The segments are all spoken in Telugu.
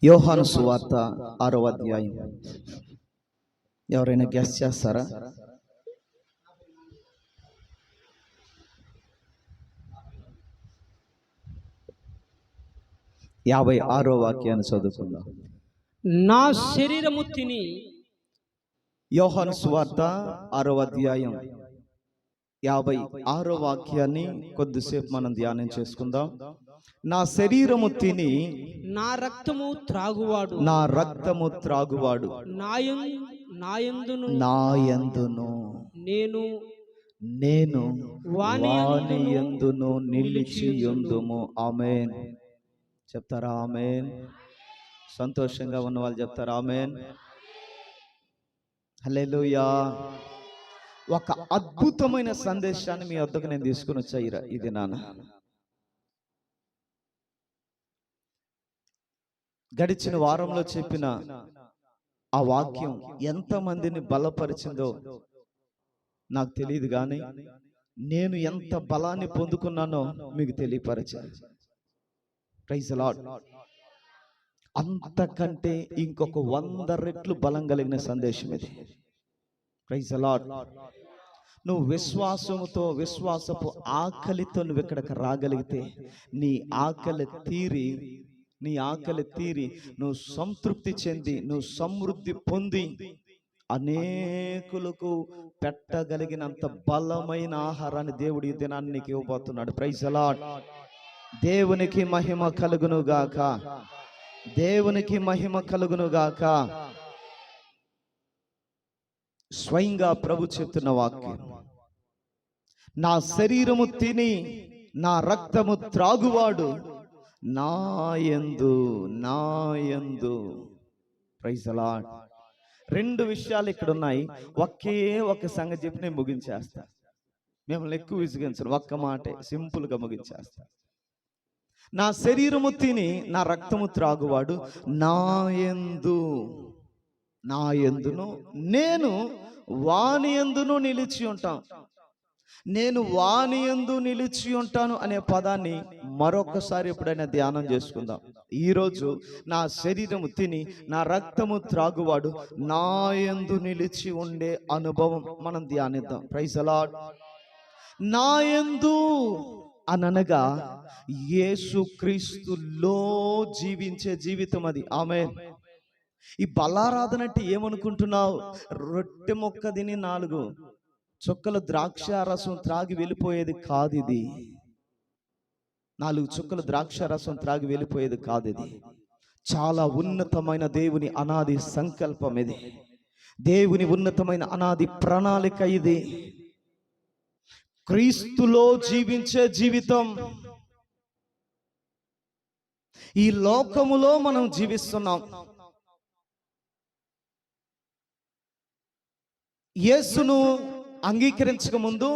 యోహాను సువార్త 6వ అధ్యాయం. ఎవరైనా గెస్ చేస్తారా? యాభై 56వ వాక్యాన్ని చదువుకుందాం. నా శరీరము తిని. యోహాను సువార్త 6వ అధ్యాయం 56వ వాక్యాన్ని కొద్దిసేపు మనం ధ్యానం చేసుకుందాం. నా శరీరము తిని నా రక్తము త్రాగువాడు, నా రక్తము త్రాగువాడు నాయందును నేను వాని యందును నిలిచియుందుము. ఆమేన్ చెప్తారా? ఆమేన్. సంతోషంగా ఉన్న వాళ్ళు చెప్తారా? ఆమేన్. హల్లెలూయా. ఒక అద్భుతమైన సందేశాన్ని మీ వద్దకు నేను తీసుకుని వచ్చాయిరా ఇది నాన్న. గడిచిన వారంలో చెప్పిన ఆ వాక్యం ఎంతమందిని బలపరిచిందో నాకు తెలియదు, కానీ నేను ఎంత బలాన్ని పొందుకున్నానో మీకు తెలియపరిచాను. Praise the lord. అంతకంటే ఇంకొక 100 రెట్లు బలం కలిగిన సందేశం ఇది. Praise the lord. నువ్వు విశ్వాసముతో, విశ్వాసపు ఆకలితో నువ్వు ఇక్కడికి రాగలిగితే నీ ఆకలి తీరి నువ్వు సంతృప్తి చెంది, నువ్వు సమృద్ధి పొంది అనేకులకు పెట్టగలిగినంత బలమైన ఆహారాన్ని దేవుడు ఈ దినాన్ని నీకు ఇవ్వబోతున్నాడు. Praise the lord. దేవునికి మహిమ కలుగును గాక, దేవునికి మహిమ కలుగును గాక. స్వయంగా ప్రభు చెప్తున్న వాక్యం, నా శరీరము తిని నా రక్తము త్రాగువాడు నాయందు. Praise the lord. 2 విషయాలు ఇక్కడ ఉన్నాయి. ఒకే ఒక సంగతి చెప్పి నేను ముగించేస్తా. మిమ్మల్ని ఎక్కువ విసిగించను, ఒక్క మాటే సింపుల్గా ముగించేస్తా. నా శరీరము తిని నా రక్తము త్రాగువాడు నాయందును నేను వాని యందును నిలిచి ఉంటాను. నేను వాని యందు నిలిచి ఉంటాను అనే పదాన్ని మరొకసారి ఎప్పుడైనా ధ్యానం చేసుకుందాం. ఈరోజు నా శరీరము తిని నా రక్తము త్రాగువాడు నా యందు నిలిచి ఉండే అనుభవం మనం ధ్యానిద్దాం. Praise the lord. నా యందు అనగా యేసుక్రీస్తులో జీవించే జీవితం అది. ఆమేన్. ఈ బలారాధన అంటే ఏమనుకుంటున్నావు? రొట్టె మొక్క తిని 4 చుక్కల ద్రాక్ష రసం త్రాగి వెళ్ళిపోయేది కాదు ఇది. 4 చుక్కల ద్రాక్ష రసం త్రాగి వెళ్ళిపోయేది కాదు ఇది. చాలా ఉన్నతమైన దేవుని అనాది సంకల్పం ఇది. దేవుని ఉన్నతమైన అనాది ప్రణాళిక ఇది. క్రీస్తులో జీవించే జీవితం. ఈ లోకములో మనం జీవిస్తున్నాం. యేసును అంగీకరించక ముందు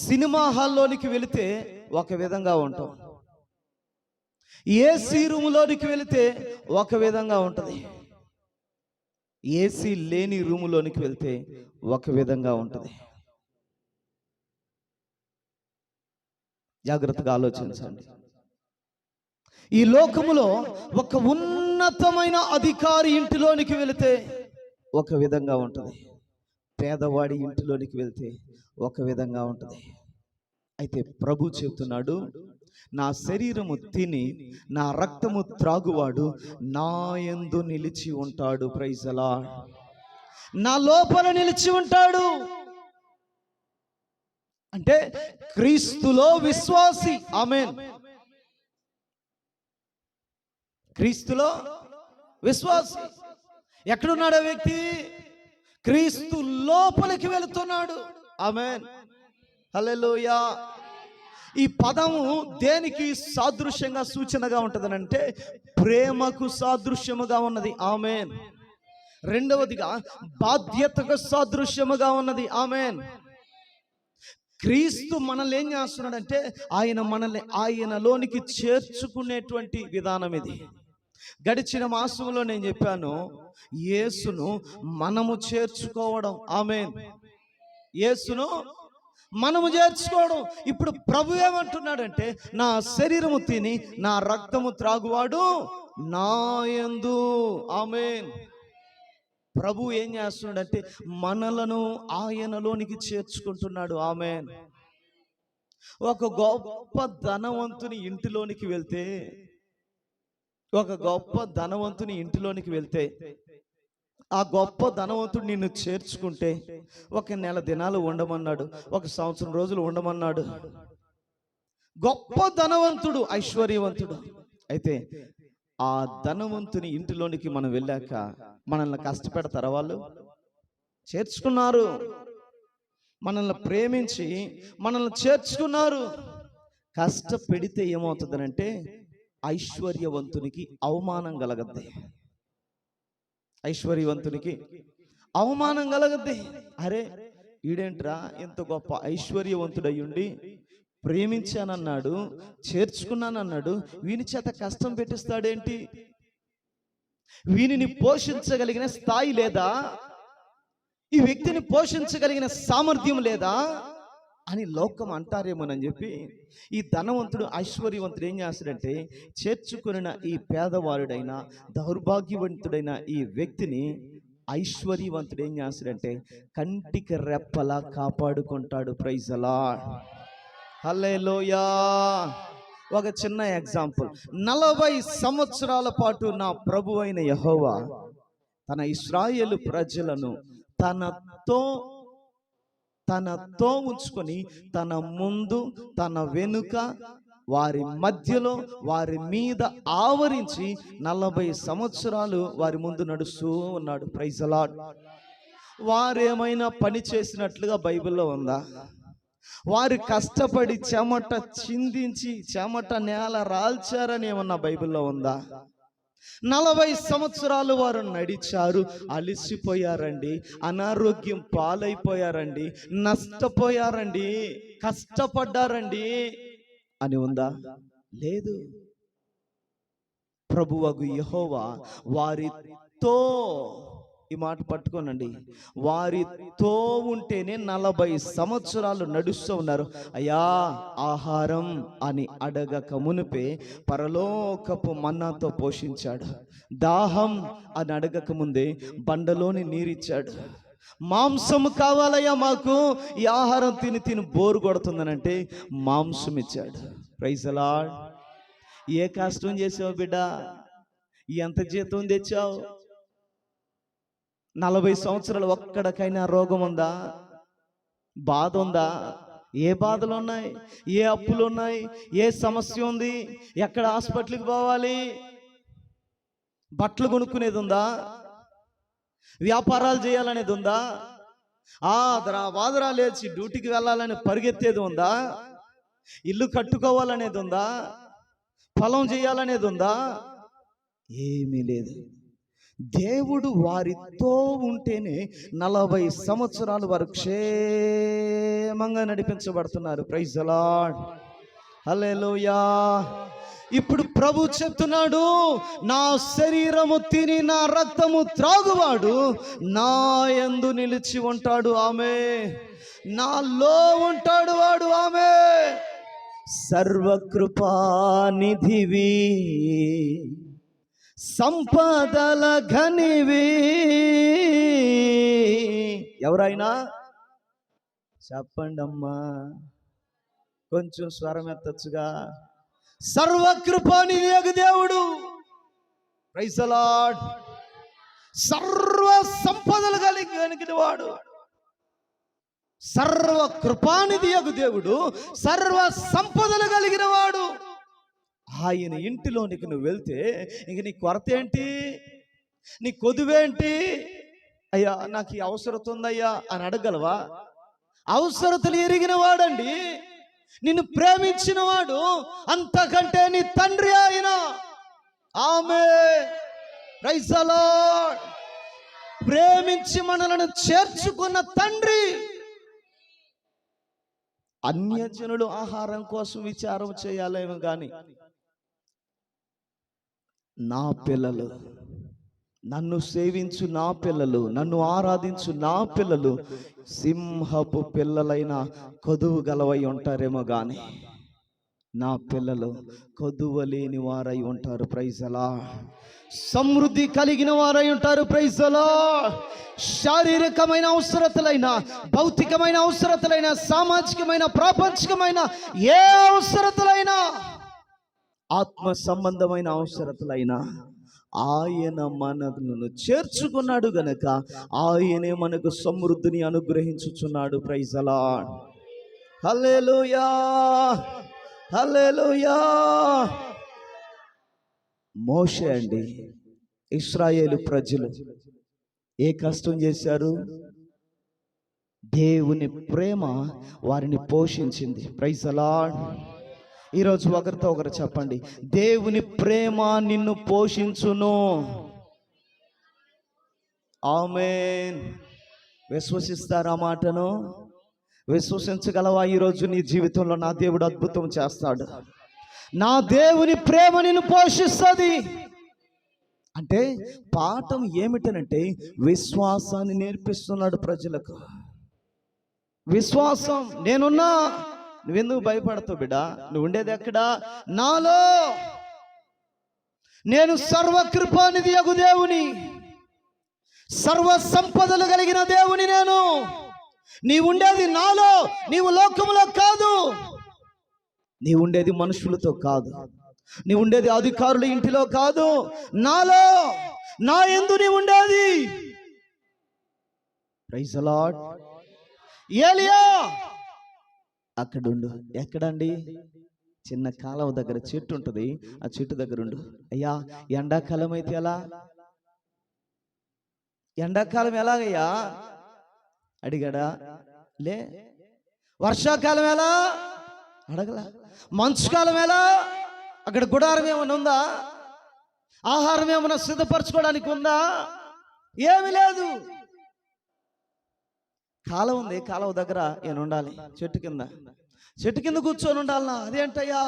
సినిమా హాల్లోనికి వెళితే ఒక విధంగా ఉంటాం, ఏసీ రూములోనికి వెళితే ఒక విధంగా ఉంటుంది, ఏసీ లేని రూములోనికి వెళితే ఒక విధంగా ఉంటుంది. జాగ్రత్తగా ఆలోచించండి. ఈ లోకములో ఒక ఉన్నతమైన అధికారి ఇంటిలోనికి వెళితే ఒక విధంగా ఉంటుంది, పేదవాడి ఇంటిలోనికి వెళ్తే ఒక విధంగా ఉంటుంది. అయితే ప్రభు చెప్తున్నాడు, నా శరీరము తిని నా రక్తము త్రాగువాడు నా యందు నిలిచి ఉంటాడు. Praise the lord. నా లోపల నిలిచి ఉంటాడు అంటే క్రీస్తులో విశ్వాసి. ఆమేన్. క్రీస్తులో విశ్వాసి. ఎక్కడున్నాడు ఆ వ్యక్తి? క్రీస్తు లోపలికి వెళుతున్నాడు. ఆమేన్. హల్లెలూయా. ఈ పదము దేనికి సాదృశ్యంగా సూచనగా ఉంటుందనంటే ప్రేమకు సాదృశ్యముగా ఉన్నది. ఆమేన్. రెండవదిగా బాధ్యతకు సాదృశ్యముగా ఉన్నది. ఆమేన్. క్రీస్తు మనల్ని ఏం చేస్తున్నాడంటే ఆయనలోనికి చేర్చుకునేటువంటి విధానం ఇది. గడిచిన మాసంలో నేను చెప్పాను, యేసును మనము చేర్చుకోవడం. ఆమేన్. యేసును మనము చేర్చుకోవడం. ఇప్పుడు ప్రభు ఏమంటున్నాడంటే, నా శరీరము తిని నా రక్తము త్రాగువాడు నా యందు. ఆమేన్. ప్రభు ఏం చేస్తున్నాడంటే మనలను ఆయనలోనికి చేర్చుకుంటున్నాడు. ఆమేన్. ఒక గొప్ప ధనవంతుని ఇంటిలోనికి వెళ్తే ఆ గొప్ప ధనవంతుడు నిన్ను చేర్చుకుంటే 1 నెల దినాలు ఉండమన్నాడు, 1 సంవత్సరం రోజులు ఉండమన్నాడు. గొప్ప ధనవంతుడు, ఐశ్వర్యవంతుడు. అయితే ఆ ధనవంతుని ఇంటిలోనికి మనం వెళ్ళాక మనల్ని కష్టపెడతారా? వాళ్ళు చేర్చుకున్నారు, మనల్ని ప్రేమించి మనల్ని చేర్చుకున్నారు. కష్టపెడితే ఏమవుతుందనంటే ఐశ్వర్యవంతునికి అవమానం కలగద్ది. ఐశ్వర్యవంతునికి అవమానం కలగద్ది. అరే ఈడేంట్రా ఇంత గొప్ప ఐశ్వర్యవంతుడయ్యుండి ప్రేమించానన్నాడు, చేర్చుకున్నానన్నాడు, వీని చేత కష్టం పెట్టిస్తాడేంటి? వీనిని పోషించగలిగిన స్థాయి లేదా? ఈ వ్యక్తిని పోషించగలిగిన సామర్థ్యం లేదా అని లోకం అంటారేమోనని చెప్పి ఈ ధనవంతుడు, ఐశ్వర్యవంతుడు ఏం చేస్తాడంటే చేర్చుకున్న ఈ పేదవారుడైన దౌర్భాగ్యవంతుడైన ఈ వ్యక్తిని ఐశ్వర్యవంతుడు ఏం చేస్తాడంటే కంటికి రెప్పలా కాపాడుకుంటాడు. Praise the Lord. హల్లెలూయా. ఒక చిన్న ఎగ్జాంపుల్. 40 సంవత్సరాల పాటు నా ప్రభు అయిన యెహోవా తన ఇశ్రాయేలు ప్రజలను తనతో ఉంచుకొని తన ముందు తన వెనుక వారి మధ్యలో వారి మీద ఆవరించి 40 సంవత్సరాలు వారి ముందు నడుస్తూ ఉన్నాడు. Praise the lord. వారేమైనా పని చేసినట్లుగా బైబిల్లో ఉందా? వారు కష్టపడి చెమట చిందించి చెమట నేల రాల్చారని ఏమన్నా బైబిల్లో ఉందా? 40 సంవత్సరాలు వారు నడిచారు, అలిసిపోయారండి, అనారోగ్యం పాలైపోయారండి, నష్టపోయారండి, కష్టపడ్డారండి అని ఉందా? లేదు. ప్రభువగు యెహోవా వారితో, ఈ మాట పట్టుకోనండి, వారితో ఉంటేనే 40 సంవత్సరాలు నడుస్తూ ఉన్నారు. అయ్యా ఆహారం అని అడగక మునిపే పరలోకపు మన్నాతో పోషించాడు. దాహం అని అడగక ముందే బండలోని నీరిచ్చాడు. మాంసం కావాలయ్యా మాకు, ఈ ఆహారం తిని తిని బోరు కొడుతుందనంటే మాంసం ఇచ్చాడు. Praise the lord. ఏ కష్టం చేసావు బిడ్డ? ఎంత జీతం తెచ్చావు? 40 సంవత్సరాలు ఒక్కడికైనా రోగం ఉందా? బాధ ఉందా? ఏ బాధలు ఉన్నాయి? ఏ అప్పులు ఉన్నాయి? ఏ సమస్య ఉంది? ఎక్కడ హాస్పిటల్కి పోవాలి? బట్టలు కొనుక్కునేది ఉందా? వ్యాపారాలు చేయాలనేది ఉందా? వాదరా లేచి డ్యూటీకి వెళ్ళాలని పరిగెత్తేది ఉందా? ఇల్లు కట్టుకోవాలనేది ఉందా? పొలం చేయాలనేది ఉందా? ఏమీ లేదు. దేవుడు వారితో ఉంటేనే 40 సంవత్సరాలు వారు క్షేమంగా నడిపించబడుతున్నారు. Praise the Lord. హల్లెలూయా. ఇప్పుడు ప్రభు చెప్తున్నాడు, నా శరీరము తిని నా రక్తము త్రాగువాడు నా యందు నిలిచి ఉంటాడు. ఆమె నాలో ఉంటాడు వాడు. ఆమె సర్వకృపానిధివి, సంపదల ఘనివి. ఎవరైనా చెప్పండి అమ్మా, కొంచెం స్వరం ఎత్తచ్చుగా. సర్వకృపానిధి దేవుడు. Praise the lord. సర్వ సంపదలు కలిగిన వాడు, సర్వ కృపానిధి దేవుడు, సర్వ సంపదలు కలిగిన వాడు. ఆయన ఇంటిలోనికి నువ్వు వెళ్తే ఇంక నీ కొరత ఏంటి? నీ కొదువేంటి? అయ్యా నాకు ఈ అవసరత ఉందయ్యా అని అడగలవా? అవసరతలు ఎరిగిన వాడండి, నిన్ను ప్రేమించిన వాడు, అంతకంటే నీ తండ్రి ఆయన. ఆమేన్. Praise the Lord. ప్రేమించి మనలను చేర్చుకున్న తండ్రి. అన్యజనులు ఆహారం కోసం విచారం చేయాలేమో కానీ నా పిల్లలు, నన్ను సేవించు నా పిల్లలు, నన్ను ఆరాధించు నా పిల్లలు సింహపు పిల్లలైన కొదువు గలవై ఉంటారేమో కానీ నా పిల్లలు కొదువలేని వారై ఉంటారు. ప్రైజ్ అలార్డ్. సమృద్ధి కలిగిన వారై ఉంటారు. ప్రైజ్ అలార్డ్. శారీరకమైన అవసరతలైన, భౌతికమైన అవసరతలైన, సామాజికమైన, ప్రాపంచికమైన ఏ అవసరతలైనా, ఆత్మ సంబంధమైన అవసరతలైన ఆయన మనలను చేర్చుకున్నాడు గనక ఆయనే మనకు సమృద్ధిని అనుగ్రహించుచున్నాడు. ప్రైజ్ అలార్డ్. హల్లెలూయా, హల్లెలూయా. మోషే అండి, ఇశ్రాయేలు ప్రజలు ఏ కష్టం చేశారు? దేవుని ప్రేమ వారిని పోషించింది. ప్రైజ్ అలార్డ్. ఈరోజు ఒకరితో ఒకరు చెప్పండి, దేవుని ప్రేమ నిన్ను పోషించును. ఆమేన్. విశ్వసిస్తారా మాటను? విశ్వసించగలవా? ఈరోజు నీ జీవితంలో నా దేవుడు అద్భుతం చేస్తాడు. నా దేవుని ప్రేమ నిన్ను పోషిస్తుంది. అంటే పాఠం ఏమిటనంటే విశ్వాసాన్ని నేర్పిస్తున్నాడు ప్రజలకు. విశ్వాసం. నేనున్నా, నువ్వెందుకు భయపడతావు బిడ్డ? నువ్వు ఉండేది ఎక్కడా? నాలో. నేను సర్వకృపానిధి యగు దేవుని, సర్వ సంపదలు కలిగిన దేవుని నేను. నీవు ఉండేది నాలో, నీవు లోకములో కాదు. నీవు ఉండేది మనుషులతో కాదు, నీవు ఉండేది అధికారుల ఇంటిలో కాదు, నాలో, నా యందు నీవు ఉండేది. Praise lord. ఏలియా అక్కడుండు. ఎక్కడండి? చిన్న కాలువ దగ్గర చెట్టు ఉంటుంది, ఆ చెట్టు దగ్గర ఉండు. అయ్యా ఎండాకాలం అయితే ఎలా? ఎండాకాలం ఎలాగయ్యా అడిగాడా? లే. వర్షాకాలం ఎలా? అడగలా. మంచుకాలం ఎలా? అక్కడ గుడారం ఏమైనా ఉందా? ఆహారం ఏమైనా సిద్ధపరచుకోవడానికి ఉందా? ఏమి లేదు. కాలం ఉంది, కాలువ దగ్గర నేను ఉండాలి. చెట్టు కింద కూర్చొని ఉండాలన్నా? అదేంటయ్యా?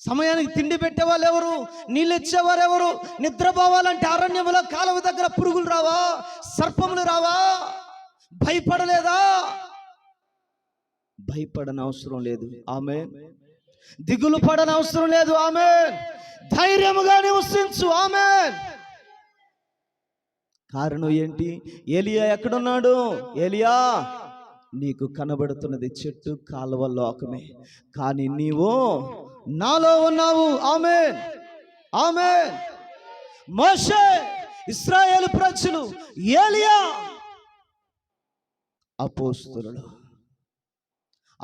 సమయానికి తిండి పెట్టేవాళ్ళు ఎవరు? నీళ్ళు ఇచ్చేవారు ఎవరు? నిద్రపోవాలంటే అరణ్యములో కాలువ దగ్గర పురుగులు రావా? సర్పములు రావా? భయపడలేదా? భయపడని అవసరం లేదు. ఆమేన్. దిగులు పడని అవసరం లేదు. ఆమేన్. ధైర్యముగా నివసించు. ఆమేన్. కారణం ఏంటి? ఏలియా ఎక్కడున్నాడు? ఏలియా, నీకు కనబడుతున్నది చెట్టు, కాలువ, లోకమే, కానీ నీవు నాలో ఉన్నావు. ఆమేన్, ఆమేన్. మోషే, ఇశ్రాయేలు ప్రజలు, ఏలియా,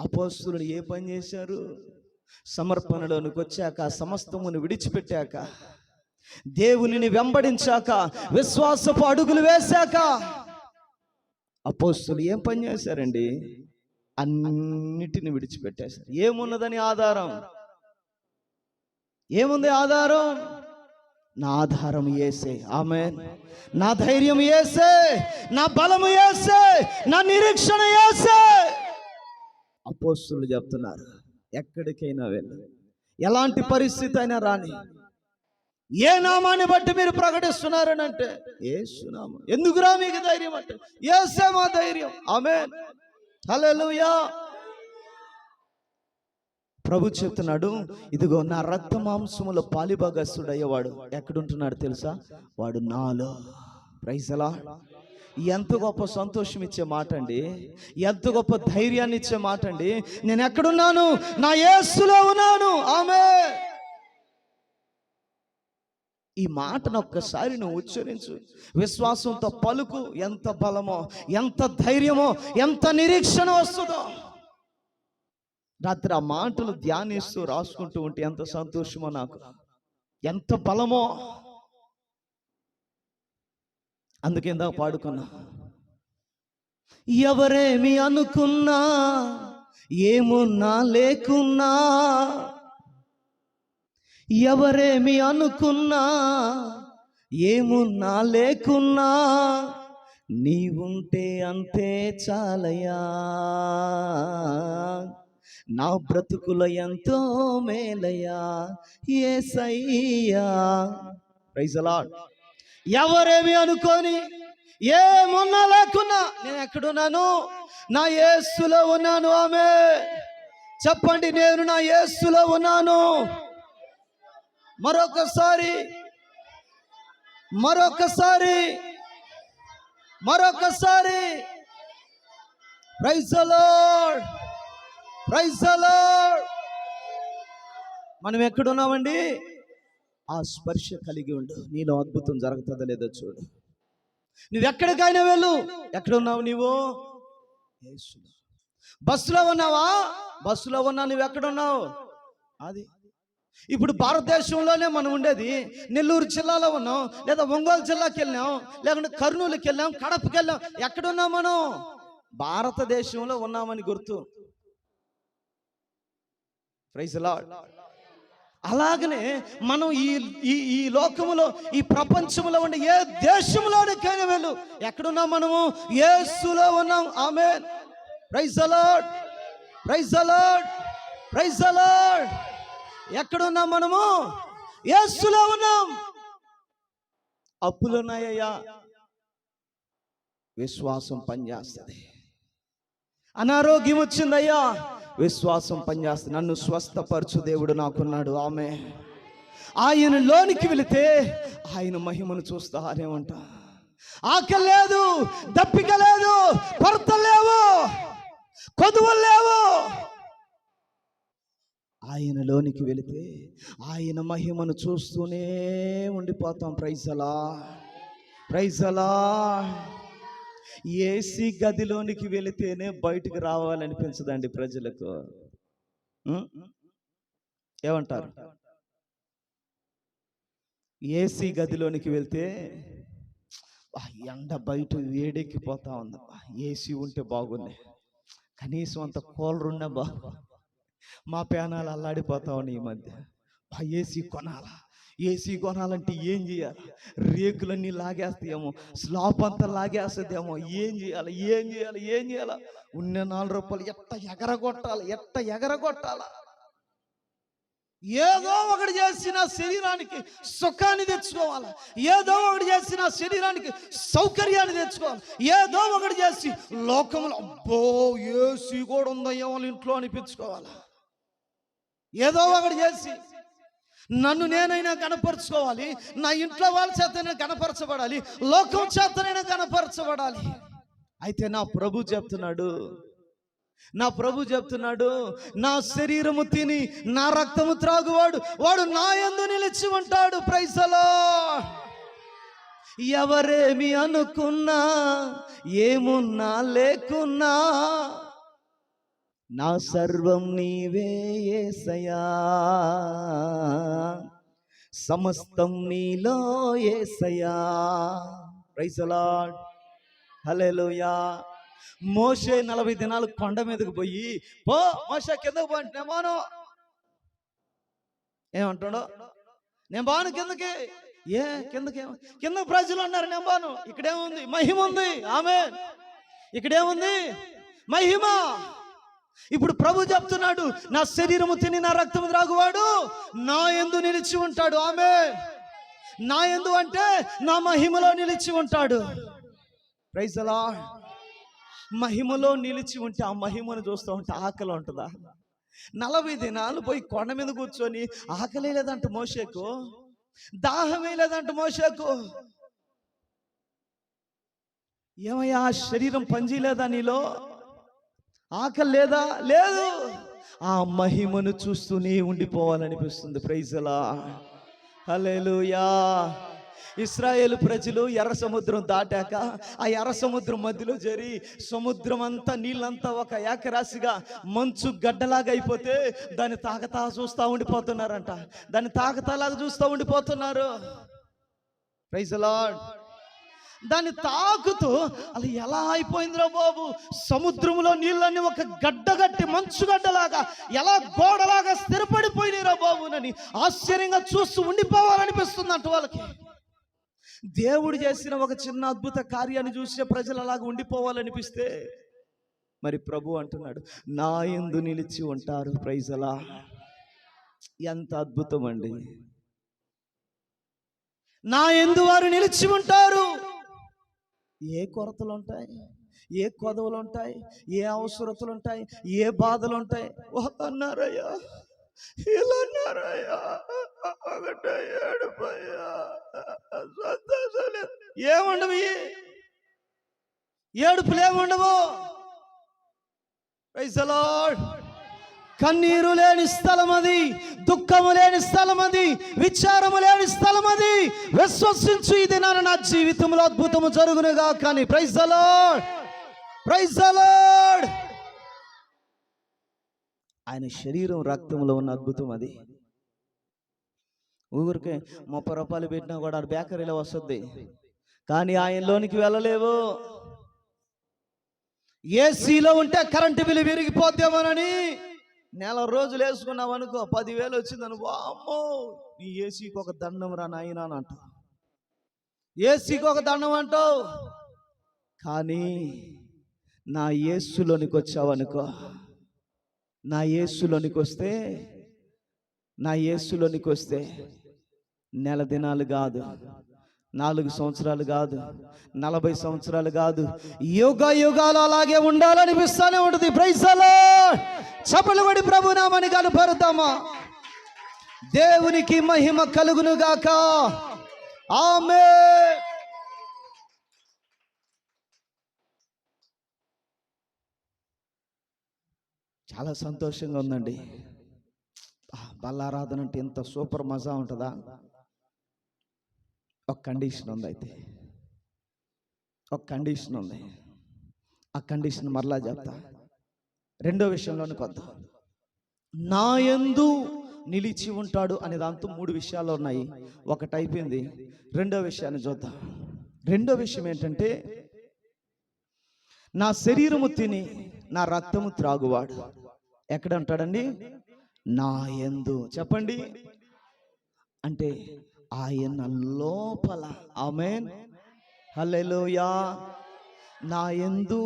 అపోస్తలులు ఏ పని చేశారు? సమర్పణలోనికి వచ్చాక, సమస్తమును విడిచిపెట్టాక, దేవునిని వెంబడించాక, విశ్వాసపు అడుగులు వేశాక అపోస్తలులు ఏం పని చేశారండి? అన్నిటిని విడిచిపెట్టేశారు. ఏమున్నదని ఆధారం? ఏముంది ఆధారం? నా ఆధారం యేసే. ఆమేన్. నా ధైర్యం యేసే, నా బలము యేసే, నా నిరీక్షణ యేసే. అపోస్తలులు చెప్తున్నారు, ఎక్కడికైనా వెళ్ళు, ఎలాంటి పరిస్థితి అయినా రాని, ఏ నామాన్ని బట్టి మీరు ప్రకటిస్తున్నారని అంటే యేసు నామం. ఎందుకురా మీకు ధైర్యం అంటే యేసే మా ధైర్యం. ఆమేన్, హల్లెలూయా. ప్రభు చెప్తున్నాడు, ఇదిగో నా రక్త మాంసములో పాలిభాగస్తుడయ్యేవాడు ఎక్కడుంటున్నాడు తెలుసా? వాడు నాలో. ప్రైజ్ అలార్డ్. ఎంత గొప్ప సంతోషం ఇచ్చే మాట అండి, ఎంత గొప్ప ధైర్యాన్ని ఇచ్చే మాట అండి. నేను ఎక్కడున్నాను? నా యేసులో ఉన్నాను. ఆమేన్. ఈ మాటను ఒక్కసారి నువ్వు ఉచ్చరించు, విశ్వాసంతో పలుకు. ఎంత బలమో, ఎంత ధైర్యమో, ఎంత నిరీక్షణ వస్తుందో. రాత్రి ఆ మాటలు ధ్యానిస్తూ రాసుకుంటూ ఉంటే ఎంత సంతోషమో నాకు, ఎంత బలమో. అందుకేందా పాడుకున్నా, ఎవరేమి అనుకున్నా, ఏమున్నా లేకున్నా, ఎవరేమి అనుకున్నా, ఏమున్నా లేకున్నా, నీవుంటే అంతే చాలయ్యా, నా బ్రతుకుల ఎంతో మేలయ్యా యేసయ్యా. Praise the Lord. ఎవరేమి అనుకోని, ఏమున్నా లేకున్నా, నేను ఎక్కడున్నాను? నా యేసులో ఉన్నాను. ఆమేన్. చెప్పండి, నేను నా యేసులో ఉన్నాను. మరొకసారి మరొకసారి మరొకసారి. Praise the lord, praise the lord. మనం ఎక్కడున్నామండి? ఆ స్పర్శ కలిగి ఉండు, నీలో అద్భుతం జరుగుతుందో లేదో చూడు. నువ్వు ఎక్కడికైనా వెళ్ళు. ఎక్కడున్నావు నీవు? యేసులో. బస్సులో ఉన్నావా? బస్సులో ఉన్నా. నువ్వు ఎక్కడున్నావు? అది ఇప్పుడు భారతదేశంలోనే మనం ఉండేది. నెల్లూరు జిల్లాలో ఉన్నాం, లేదా ఒంగోలు జిల్లాకి వెళ్ళాం, లేకుంటే కర్నూలుకి వెళ్ళాం, కడపకి వెళ్ళాం. ఎక్కడున్నాం మనం? భారతదేశంలో ఉన్నామని గుర్తు. Praise the lord. అలాగనే మనం ఈ లోకములో, ఈ ప్రపంచంలో ఉండే ఏ దేశంలోనికైనా వెళ్ళు. ఎక్కడున్నాం మనము? యేసులో ఉన్నాం. Amen. Praise the lord, praise the lord, praise the Lord. ఎక్కడున్నాం మనము? యేసులో ఉన్నాం. అప్పులున్నాయ్యా, విశ్వాసం పనిచేస్తుంది. అనారోగ్యం వచ్చిందయ్యా, విశ్వాసం పనిచేస్తుంది. నన్ను స్వస్థపరచు దేవుడు నాకున్నాడు. ఆమె ఆయన లోనికి వెళితే ఆయన మహిమను చూస్తానే ఉంటా. ఆకలి లేదు, దప్పిక లేదు, కొరతలు లేవు, కొదువులు లేవు. ఆయన లోనికి వెళితే ఆయన మహిమను చూస్తూనే ఉండిపోతాం. Praise the lord, praise the Lord. AC గదిలోనికి వెళితేనే బయటికి రావాలనిపించదండి ప్రజలకు. ఏమంటారు? ఏసీ గదిలోనికి వెళ్తే ఎండ బయట వేడెక్కిపోతా ఉంది, ఏసీ ఉంటే బాగుంది, కనీసం అంత కూలర్ ఉన్నా బాగు. మా ప్యానాలు అల్లాడిపోతా ఉన్నాయి ఈ మధ్య. ఏసీ కొనాలా? ఏసీ కొనాలంటే ఏం చేయాలి? రేకులన్నీ లాగేస్తాయేమో, స్లాబ్ అంతా లాగేస్తుందేమో. ఏం చేయాలి? ఏం చేయాలి? ఏం చేయాలి? ఉన్న 4 రూపాయలు ఎట్ట ఎగరగొట్టాలి, ఎట్ట ఎగరగొట్టాల? ఏదో ఒకటి చేసి నా శరీరానికి సుఖాన్ని తెచ్చుకోవాలి, ఏదో ఒకటి చేసి నా శరీరానికి సౌకర్యాన్ని తెచ్చుకోవాలి, ఏదో ఒకటి చేసి లోకంలో అబ్బో ఏసీ కూడా ఉందయ్యా వాళ్ళ ఇంట్లో అనిపించుకోవాలి. ఏదో ఒకటి చేసి నన్ను నేనైనా కనపరచుకోవాలి, నా ఇంట్లో వాళ్ళ చేతనైనా కనపరచబడాలి, లోకం చేతనైనా కనపరచబడాలి. అయితే నా ప్రభు చెప్తున్నాడు, నా శరీరము తిని నా రక్తము త్రాగువాడు వాడు నా యందు నిలిచి ఉంటాడు. Praise the Lord. ఎవరేమి అనుకున్నా, ఏమున్నా లేకున్నా, నా సర్వం నీవే యేసయ్యా, సమస్తం నీలో యేసయ్యా. ప్రైజ్ ది లార్డ్, హల్లెలూయా. మోషే 40 దినాలు కొండ మీదకు పోయి, పో మోషే కిందకు పో అంటే, నేను బాను. ఏమంటాడు? నేను బాను కిందకి. ఏ కిందకి? కింద ప్రజలు ఉన్నారు, నేను బాను. ఇక్కడేముంది? మహిమ ఉంది. ఆమేన్. ఇక్కడేముంది? మహిమ. ఇప్పుడు ప్రభు చెప్తున్నాడు, నా శరీరము తిని నా రక్తము త్రాగువాడు నా యందు నిలిచి ఉంటాడు. ఆమేన్. నా యందు అంటే నా మహిమలో నిలిచి ఉంటాడు. Praise the lord. మహిమలో నిలిచి ఉంటే ఆ మహిమను చూస్తూ ఉంటే ఆకలి ఉంటుందా? 40 దినాలు పోయి కొండ మీద కూర్చొని ఆకలి లేదంట మోషేకు, దాహమే లేదంట మోషేకు. ఏమయ్యా, శరీరం పనిచేయలేదా నీలో? ఆకలి లేదా? లేదు. ఆ మహిమను చూస్తూనే ఉండిపోవాలనిపిస్తుంది. ప్రైజ్ ది లార్డ్, హల్లెలూయా. ఇశ్రాయేలు ప్రజలు ఎర్ర సముద్రం దాటాక ఆ ఎర్ర సముద్రం మధ్యలో జరి సముద్రం అంతా నీళ్ళంతా ఒక ఏకరాశిగా మంచు గడ్డలాగా అయిపోతే దాన్ని తాకతా చూస్తూ ఉండిపోతున్నారంట. దాన్ని తాకతాలాగా చూస్తూ ఉండిపోతున్నారు. Praise the lord. దాన్ని తాకుతూ అది ఎలా అయిపోయిందిరా బాబు, సముద్రంలో నీళ్ళన్నీ ఒక గడ్డగట్టి మంచుగడ్డలాగా ఎలా గోడలాగా స్థిరపడిపోయినాయిరా బాబునని ఆశ్చర్యంగా చూస్తూ ఉండిపోవాలనిపిస్తుంది అంట వాళ్ళకి. దేవుడు చేసిన ఒక చిన్న అద్భుత కార్యాన్ని చూసే ప్రజలు అలాగ ఉండిపోవాలనిపిస్తే, మరి ప్రభు అంటున్నాడు, నా యందు నిలిచి ఉంటారు. Praise the lord. ఎంత అద్భుతం అండి. నా యందు వారు నిలిచి ఉంటారు. ఏ కొరతలు ఉంటాయి? ఏ కొదవలు ఉంటాయి, ఏ అవసరతలు ఉంటాయి, ఏ బాధలు ఉంటాయి. అన్నారయ్యా, ఇలా అన్నారయ్యా, ఒకటే ఏడుపయ్యా, సంతోషం లేదు. ఏముండవు, ఏడుపులు ఏముండవు. Praise the lord. కన్నీరు లేని స్థలం అది, దుఃఖము లేని స్థలం అది, విచారము లేని స్థలం అది. విశ్వసించు, ఇది నా జీవితంలో అద్భుతము జరుగునుగా. కానీ praise the lord, praise the lord. ఆయన శరీరం రక్తంలో ఉన్న అద్భుతం అది. ఊరికే 30 రూపాయలు పెట్టినా కూడా బేకరీలో వస్తుంది, కానీ ఆయనలోనికి వెళ్ళలేవు. ఏసీలో ఉంటే కరెంటు బిల్లు విరిగిపోద్దామోనని నెల రోజులు వేసుకున్నావు అనుకో, 10,000 వచ్చిందనుకో, అమ్మో నీ ఏసీకి ఒక దండం రా నాయనా అని అంటావు, ఏసీకి ఒక దండం అంటావు. కానీ నా యేసులోనికి వచ్చావనుకో, నా యేసులోనికి వస్తే నెల దినాలు కాదు, 4 సంవత్సరాలు కాదు, 40 సంవత్సరాలు కాదు, యుగ యుగాలు అలాగే ఉండాలనిపిస్తానే ఉంటుంది. Praise the lord. చప్పట్లు కొట్టి ప్రభు నామాన్ని కనపరుద్దామా. దేవునికి మహిమ కలుగును గాక. ఆమేన్. చాలా సంతోషంగా ఉందండి. బల్లారాధన అంటే ఎంత సూపర్ మజా ఉంటుందా. ఒక కండిషన్ ఉంది, అయితే ఒక కండిషన్ ఉంది. ఆ కండిషన్ మరలా చెప్తా. రెండో విషయంలోనికి వద్దాం. నా యందు నిలిచి ఉంటాడు అనే దాంతో 3 విషయాలు ఉన్నాయి. ఒకటి అయిపోయింది, రెండో విషయాన్ని చూద్దాం. రెండో విషయం ఏంటంటే, నా శరీరము తిని నా రక్తము త్రాగువాడు ఎక్కడ ఉంటాడండి? నా యందు. చెప్పండి. అంటే ఆయన లోపల. ఆమేన్, హల్లెలూయా. నా యందు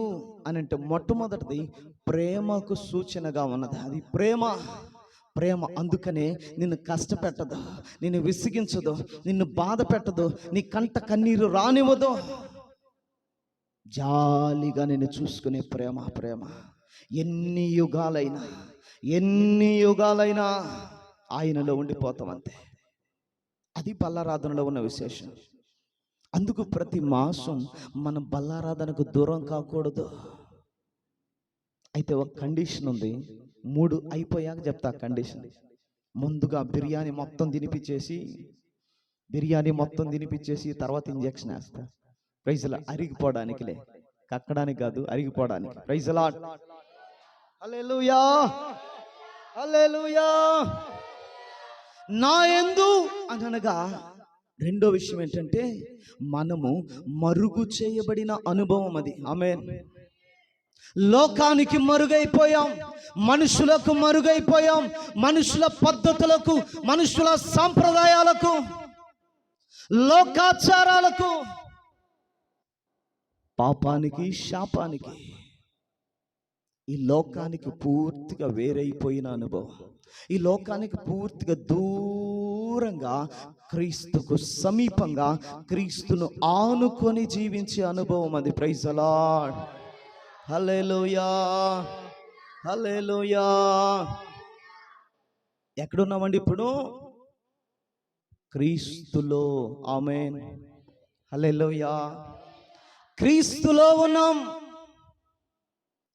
అని అంటే మొట్టమొదటిది ప్రేమకు సూచనగా ఉన్నది. అది ప్రేమ. అందుకనే నిన్ను కష్టపెట్టదు, నిన్ను విసిగించదు, నిన్ను బాధ పెట్టదు, నీ కంట కన్నీరు రానివ్వదు. జాలిగా నిన్ను చూసుకునే ప్రేమ. ఎన్ని యుగాలైనా ఆయనలో ఉండిపోతాం అంతే. అది బల్లారాధనలో ఉన్న విశేషం. అందుకు ప్రతి మాసం మనం బల్లారాధనకు దూరం కాకూడదు. అయితే ఒక కండిషన్ ఉంది. 3 అయిపోయాక చెప్తా కండిషన్. ముందుగా బిర్యానీ మొత్తం తినిపించేసి తర్వాత ఇంజెక్షన్ వేస్తా. ప్రైజ్ లా అరిగిపోవడానికిలే, కక్కడానికి కాదు, అరిగిపోవడానికి. Praise lord. హల్లెలూయా, హల్లెలూయా. నా యందు అనగా రెండో విషయం ఏంటంటే, మనము మరుగు చేయబడిన అనుభవం అది. ఆమేన్. లోకానికి మరుగైపోయాం, మనుషులకు మరుగైపోయాం, మనుషుల పద్ధతులకు, మనుషుల సాంప్రదాయాలకు, లోకాచారాలకు, పాపానికి, శాపానికి, ఈ లోకానికి పూర్తిగా వేరైపోయిన అనుభవం. ఈ లోకానికి పూర్తిగా దూరంగా, క్రీస్తుకు సమీపంగా, క్రీస్తును ఆనుకొని జీవించే అనుభవం అది. Praise the Lord. Hallelujah, hallelujah. ఎక్కడున్నామండి ఇప్పుడు? క్రీస్తులో. ఆమేన్, హల్లెలూయా. క్రీస్తులో ఉన్నాం.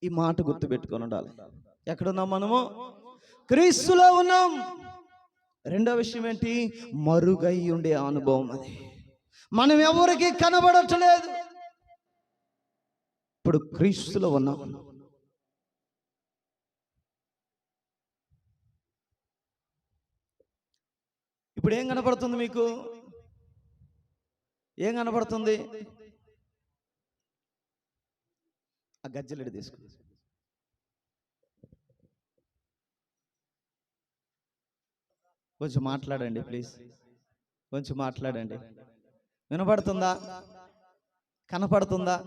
ఈ మాట గుర్తుపెట్టుకొని ఉండాలి. ఎక్కడున్నాం మనము? క్రీస్తులో ఉన్నాం. రెండో విషయం ఏంటి? మరుగై ఉండే అనుభవం అది. మనం ఎవరికి కనబడట్లేదు, ఇప్పుడు క్రీస్తులో ఉన్నాం. ఇప్పుడు ఏం కనపడుతుంది మీకు? ఏం కనపడుతుంది? ఆ గజ్జలెడి తీసుకో. కొంచెం మాట్లాడండి ప్లీజ్, కొంచెం మాట్లాడండి. వినపడుతుందా? కనపడుతుందా?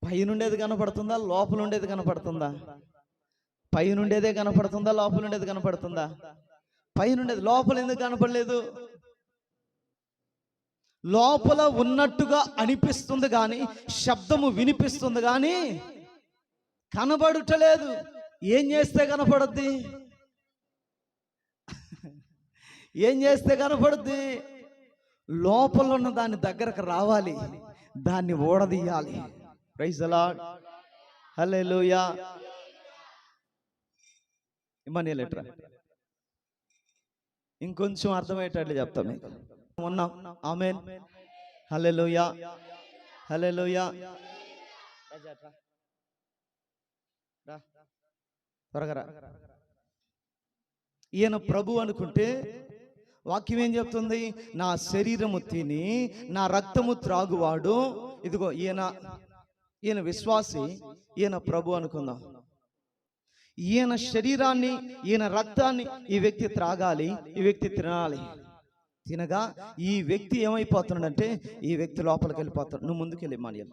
పైనుండేది కనపడుతుందా? లోపల ఉండేది కనపడుతుందా? పైనుండేదే కనపడుతుందా? లోపల ఉండేది కనపడుతుందా? పైనుండేది. లోపల ఎందుకు కనపడలేదు? లోపల ఉన్నట్టుగా అనిపిస్తుంది కానీ శబ్దము వినిపిస్తుంది కానీ కనబడుటలేదు. ఏం చేస్తే కనపడుద్ది? ఏం చేస్తే కనపడుద్ది? లోపల ఉన్న దాని దగ్గరకు రావాలి, దాన్ని ఓడదీయాలి. ప్రైజ్ ది లార్డ్, హల్లెలూయా. ఇమ్మని లెటర్ ఇంకొంచెం అర్థమయ్యేటట్లు చెప్తా మీకు. ఉన్నాం. ఆమేన్, హల్లెలూయా, హల్లెలూయా. త్వరగా రా. ఈయన ప్రభు అనుకుంటే వాక్యం ఏం చెప్తుంది? నా శరీరము తిని నా రక్తము త్రాగువాడు. ఇదిగో ఈయన విశ్వాసి, ఈయన ప్రభు అనుకుందాం. ఈయన శరీరాన్ని, ఈయన రక్తాన్ని ఈ వ్యక్తి త్రాగాలి, ఈ వ్యక్తి తినాలి. తినగా ఈ వ్యక్తి ఏమైపోతున్నాడంటే ఈ వ్యక్తి లోపలికి వెళ్ళిపోతాడు. నువ్వు ముందుకు వెళ్ళి మానియల్.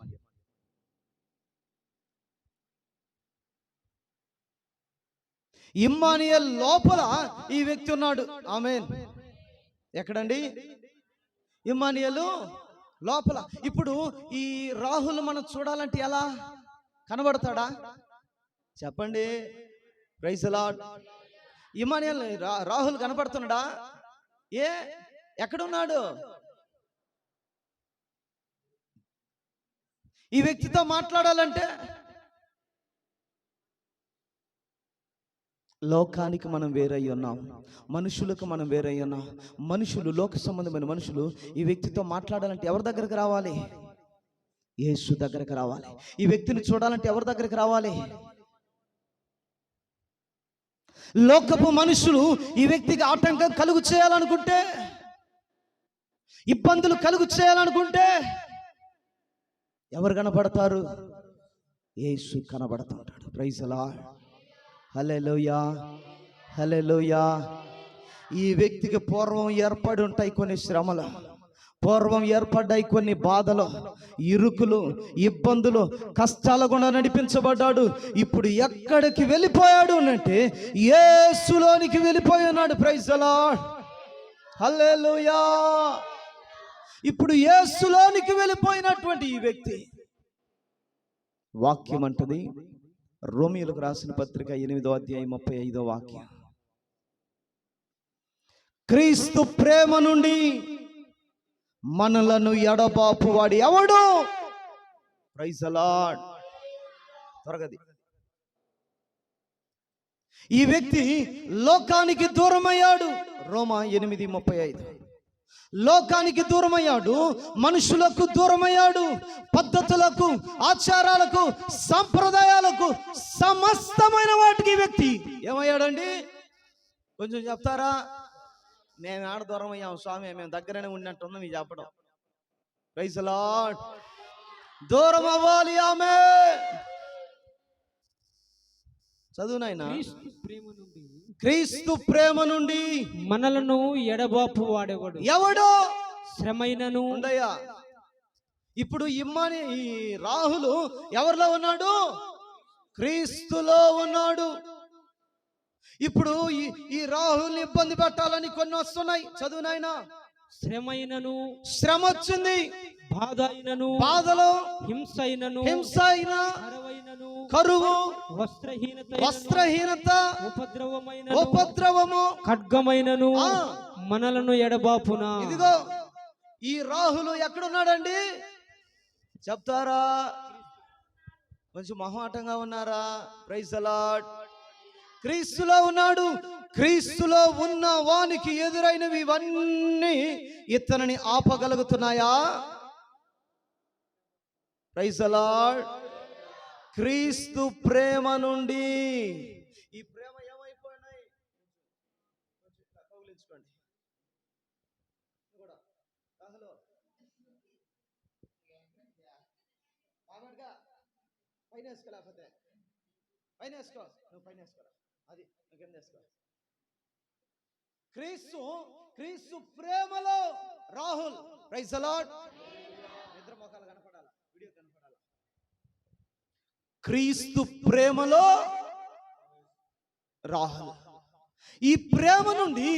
ఇమ్మానియల్ లోపల ఈ వ్యక్తి ఉన్నాడు. ఆమేన్. ఎక్కడండి? ఇమ్మానియలు లోపల. ఇప్పుడు ఈ రాహుల్ మనం చూడాలంటే ఎలా కనబడతాడా? చెప్పండి. Praise the Lord. Emmanuel Rahul కనబడుతున్నాడా? ఎక్కడున్నాడు? ఈ వ్యక్తితో మాట్లాడాలంటే లోకానికి మనం వేరై ఉన్నాం, మనుషులకు మనం వేరై ఉన్నాం. మనుషులు, లోక సంబంధమైన మనుషులు ఈ వ్యక్తితో మాట్లాడాలంటే ఎవరి దగ్గరకు రావాలి? యేసు దగ్గరకు రావాలి. ఈ వ్యక్తిని చూడాలంటే ఎవరి దగ్గరకు రావాలి? లోకపు మనుషులు ఈ వ్యక్తికి ఆటంకం కలుగు చేయాలనుకుంటే, ఇబ్బందులు కలుగు చేయాలనుకుంటే ఎవరు కనబడతారు? యేసు కనబడుతుంటాడు. ప్రైజ్ ది లార్డ్, హల్లెలూయా, హల్లెలూయా. ఈ వ్యక్తికి పూర్వం ఏర్పడి ఉంటాయి కొన్ని శ్రమలు, పూర్వం ఏర్పడ్డాయి కొన్ని బాధలు, ఇరుకులు, ఇబ్బందులు, కష్టాల గుండా నడిపించబడ్డాడు. ఇప్పుడు ఎక్కడికి వెళ్ళిపోయాడు అంటే యేసులోనికి వెళ్ళిపోయి ఉన్నాడు. Praise the Lord, hallelujah. ఇప్పుడు యేసులోనికి వెళ్ళిపోయినటువంటి ఈ వ్యక్తి వాక్యం అంటది, రోమీయులకు రాసిన పత్రిక 8వ అధ్యాయం 35వ వాక్యం, క్రీస్తు ప్రేమ నుండి మనలను ఎడబాపు వాడి ఎవడు? Praise the Lord. త్వరగది. ఈ వ్యక్తి లోకానికి దూరమయ్యాడు. రోమా 8:35. లోకానికి దూరమయ్యాడు, మనుషులకు దూరమయ్యాడు, పద్ధతులకు, ఆచారాలకు, సంప్రదాయాలకు, సమస్తమైన వాటికి వ్యక్తి ఏమయ్యాడండి? కొంచెం చెప్తారా? మేము ఆడ దూరం అయ్యాం స్వామి, మేము దగ్గరనే ఉన్నట్టున్నాం మీకు చెప్పడం. Praise the lord. దూరం అవ్వాలి. ఆమె చదువు నాయనా. క్రీస్తు ప్రేమ నుండి మనలను ఎడబాపు వాడేవాడు ఎవడో? శ్రమైనను. ఉండయ్యా. ఇప్పుడు ఈ రాహులు ఎవరిలో ఉన్నాడు? క్రీస్తులో ఉన్నాడు. ఇప్పుడు ఈ రాహుల్ని ఇబ్బంది పెట్టాలని కొన్ని వస్తున్నాయి. చదువు నాయనా. శ్రమైనను, శ్రమ వచ్చింది. బాధ అయినను, బాధలో హింస అయినను, హింస అయినా, కరువైనను, కరువు, వస్త్రహీనత, ఉపద్రవము, ఖడ్గమైనను మనలను ఎడబాపునా. ఇదిగో ఈ రాహులు ఎక్కడున్నాడండి? చెప్తారా? కొంచెం మొహమాటంగా ఉన్నారా? Praise the lord. క్రీస్తులో ఉన్నాడు. క్రీస్తులో ఉన్న వానికి ఎదురైనవి ఇవన్నీ ఇతనిని ఆపగలుగుతున్నాయా? Praise the lord. క్రీస్తు ప్రేమ నుండి ఈ ప్రేమ ఏమైపోయినాయి? కౌగిలించుకోండి. పైన వేసుకో, లేకపోతే పైన వేసుకో, నువ్వు పైన వేసుకోరా, అది కింద వేసుకో. క్రీస్తు ప్రేమలో రాహుల్. Praise the lord. నిద్ర మొక్కలు కనపడాలి, వీడియో కనపడాలి. క్రీస్తు ప్రేమలో రాహుల్. ఈ ప్రేమ నుండి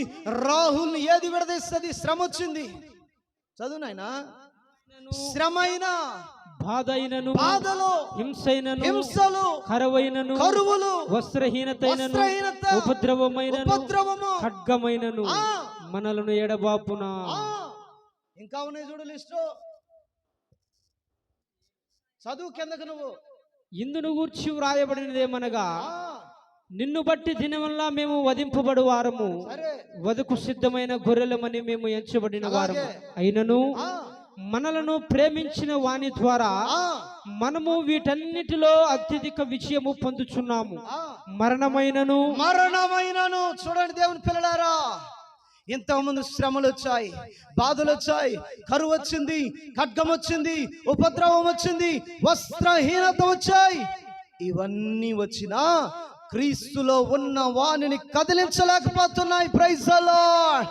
రాహుల్ ఏది విడదీస్తుంది? శ్రమ వచ్చింది. చదువు నాయనా. అయినను, శ్రమైన, బాధ అయినను, బాధలు, హింసైనను, హింసలు, కరువైనను, కరువులు, వస్త్రహీనతైనను, వస్త్రహీనత, ఉపద్రవమైనను, ఉపద్రవము, ఖడ్గమైనను ఆ, మనలను ఎడబాపున. ఆ. ఇంకా ఉన్నాయి చూడు లిస్టు. చదువు కిందకు నువ్వు. ఇందును గూర్చి వ్రాయబడినదేమనగా, ఆ, నిన్ను బట్టి దినవల్ల మేము వధింపబడు వారము, సరే, వధకు సిద్ధమైన గొర్రెలమని మేము ఎంచబడిన వారము. అలాగే. అయినను ఆ, మనలను ప్రేమించిన వాని ద్వారా ఆ, మనము వీటన్నిటిలో అత్యధిక విజయము పొందుచున్నాము. ఆ. మరణమైనను, మరణమైనను. చూడండి దేవుని పిల్లలారా, ఇంతకుముందు శ్రమలు వచ్చాయి, బాధలు వచ్చాయి, కరువు వచ్చింది, ఖడ్గం వచ్చింది, ఉపద్రవం వచ్చింది, వస్త్రహీనత వచ్చాయి. ఇవన్నీ వచ్చినా క్రీస్తులో ఉన్న వానిని కదిలించలేకపోతున్నాయి. Praise the lord.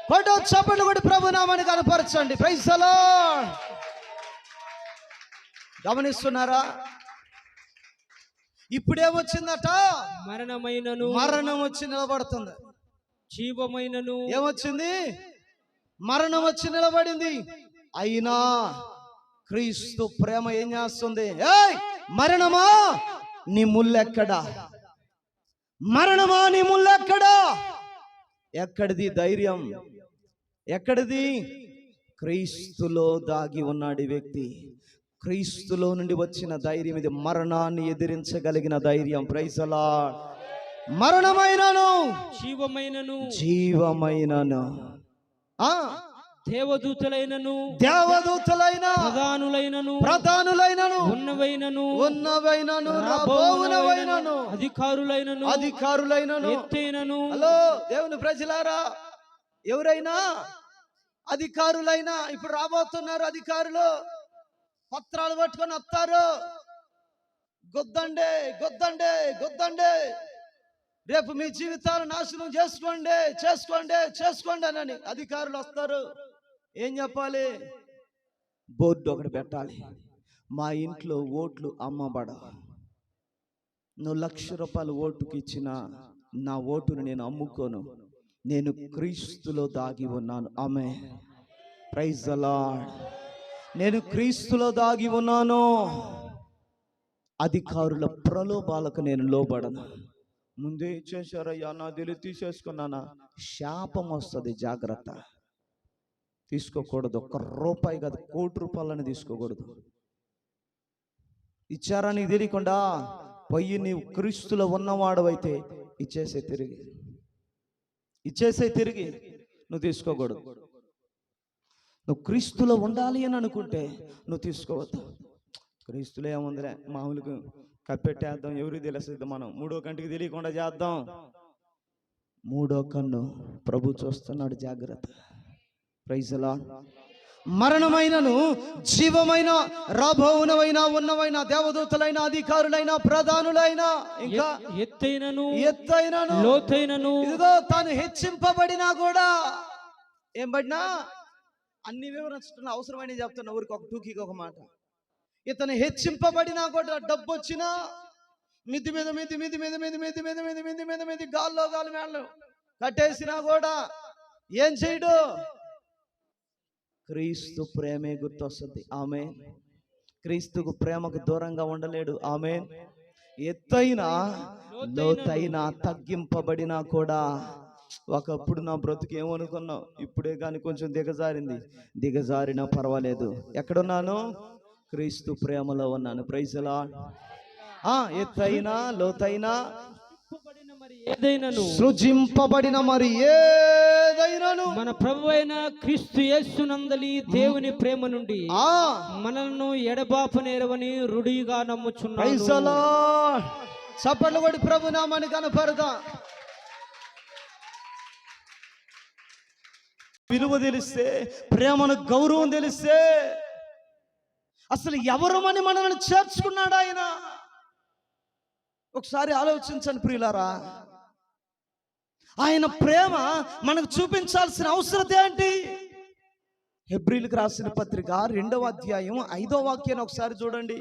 కొట్టు చప్పట్లు కొట్టి ప్రభునామాన్ని కనపరచండి. Praise the Lord. గమనిస్తున్నారా? ఇప్పుడేమొచ్చిందట? మరణమైనను, మరణం వచ్చి నిలబడుతుంది. జీవమైనను, ఏమొచ్చింది? మరణం వచ్చి నిలబడింది. అయినా క్రీస్తు ప్రేమ ఏం చేస్తుంది? ఏయ్ మరణమా నీ ముల్లెక్కడా? మరణమా నీ ముల్లెక్కడా? ఎక్కడిది ధైర్యం? ఎక్కడిది? క్రీస్తులో దాగి ఉన్నాడు ఈ వ్యక్తి. క్రీస్తులో నుండి వచ్చిన ధైర్యం ఇది. మరణాన్ని ఎదిరించగలిగిన ధైర్యం. Praise the Lord. మరణమైనను, జీవమైనను, జీవమైనను, ఆ, దేవదూతలైనను, దేవదూతలైన, ప్రధానులైనను, ఉన్నవైనను, ఉన్నవైనను, రాబోవునవైనను, అధికారులైనను, అధికారులైనను. ఎత్తైనను. హలో దేవుని ప్రజలారా, ఎవరైనా అధికారులైనా ఇప్పుడు రాబోతున్నారు. అధికారులు పత్రాలు పట్టుకొని వస్తారు. గొద్దండి, గొద్దండి, గొద్దండి, రేపు మీ జీవితాలు నాశనం చేసుకోండి, చేసుకోండి, చేసుకోండి అని అధికారులు వస్తారు. ఏం చెప్పాలి? బోర్డు ఒకటి పెట్టాలి. మా ఇంట్లో ఓట్లు అమ్మబడవు. నువ్వు ₹1,00,000 ఓటుకి ఇచ్చిన నా ఓటును నేను అమ్ముకోను. నేను క్రీస్తులో దాగి ఉన్నాను. ఆమేన్. Praise the lord. నేను క్రీస్తులో దాగి ఉన్నాను. అధికారుల ప్రలోభాలకు నేను లోబడను. ముందే ఇచ్చేసారయ్యా, నా తెలివి తీసేసుకున్నానా? శాపం వస్తుంది. జాగ్రత్త. తీసుకోకూడదు. ₹1 కాదు, ₹1,00,00,000 తీసుకోకూడదు. ఇచ్చారా నీకు తెలియకుండా? పోయి నీవు క్రీస్తులో ఉన్నవాడు అయితే ఇచ్చేసే తిరిగి, ఇచ్చేసే తిరిగి. నువ్వు తీసుకోకూడదు. నువ్వు క్రీస్తులో ఉండాలి అని అనుకుంటే నువ్వు తీసుకోవద్దు. క్రీస్తులో ఏముందిలే, మామూలుగా కప్పెట్టేద్దాం, ఎవరికి తెలుస్తుంది, మనం 3వ కంటికి తెలియకుండా చేద్దాం. 3వ కన్ను ప్రభు చూస్తున్నాడు. జాగ్రత్త. Praise the Lord. మరణమైనను, జీవమైన, రాబోవునవైన, ఉన్నవైన, దేవదూతలైన, అధికారులైన, ప్రధానులైన, ఇంకా ఎత్తైనను, ఎత్తైనను, లోతైనను. ఇదిగో తాను హెచ్చింపబడినా కూడా, ఏం పడినా అన్ని వివరించడం అవసరమని చెప్తున్నా. ఊరికి ఒక టూకీకి ఒక మాట. ఇతను హెచ్చింపబడినా కూడా, డబ్బు వచ్చినా, మిది మీద మిది మిది మీద మిది మిది మీద మిది మిది మీద మిది గాల్లో గాలి మేళ్ళు కట్టేసినా కూడా ఏం చేయడు? క్రీస్తు ప్రేమే గుర్తొస్తుంది. ఆమేన్. క్రీస్తుకు ప్రేమకు దూరంగా ఉండలేడు. ఆమేన్. ఎత్తైన, లోతైన, తగ్గింపబడినా కూడా, ఒకప్పుడు నా బ్రతుకు ఏమనుకున్నావు, ఇప్పుడే కానీ కొంచెం దిగజారింది. దిగజారినా పర్వాలేదు. ఎక్కడున్నాను? క్రీస్తు ప్రేమలో ఉన్నాను. Praise the lord. ఎత్తైన, లోతైన, ఏదైనను, సృజింపబడిన మరి ఏదైనాను మన ప్రభువైన క్రీస్తు యేసునందలి దేవుని ప్రేమ నుండి మనలను ఎడబాపనేరవని రుడిగా నమ్ముచున్నాను. Praise the lord. చప్పట్లు కొట్టి ప్రభు నామాన్ని కనపడదాం. విలువ తెలిస్తే, ప్రేమను గౌరవం తెలిస్తే, అసలు ఎవరమని మనల్ని చేర్చుకున్నాడు ఆయన. ఒకసారి ఆలోచించండి ప్రియులారా. ఆయన ప్రేమ మనకు చూపించాల్సిన అవసరం ఏంటి? హెబ్రీలకు రాసిన పత్రిక 2వ అధ్యాయం 5వ వాక్యాన్ని ఒకసారి చూడండి.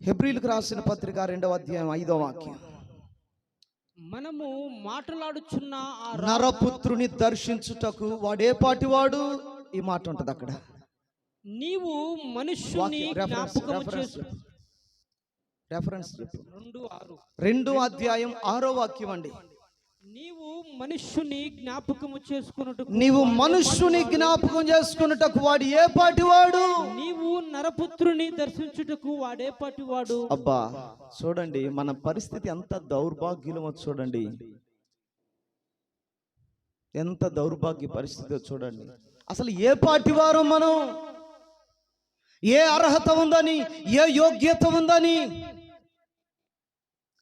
హెబ్రీలకు రాసిన పత్రిక 2వ అధ్యాయం 5వ వాక్యం. మనము మాట్లాడుచున్న ఆ నరపుత్రుని దర్శించుటకు వాడే పాటివాడు, ఈ మాట ఉంటది అక్కడ. నీవు మనుష్యుని జ్ఞాపకము చేసు. రెఫరెన్స్ చెప్పు. 2:6. 2వ అధ్యాయం 6వ వాక్యం అండి. నీవు మనుష్యుని జ్ఞాపకము చేసుకున్నట్టుకు నీవు మనుష్యుని జ్ఞాపకం చేసుకున్నటకు వాడు ఏ పాటివాడు. నీవు నరపుత్రుని దర్శించుటకు వాడే పాటివాడు. అబ్బా చూడండి, మన పరిస్థితి ఎంత దౌర్భాగ్యమో చూడండి, ఎంత దౌర్భాగ్య పరిస్థితి చూడండి. అసలు ఏ పాటివారు మనం, ఏ అర్హత ఉందని, ఏ యోగ్యత ఉందని.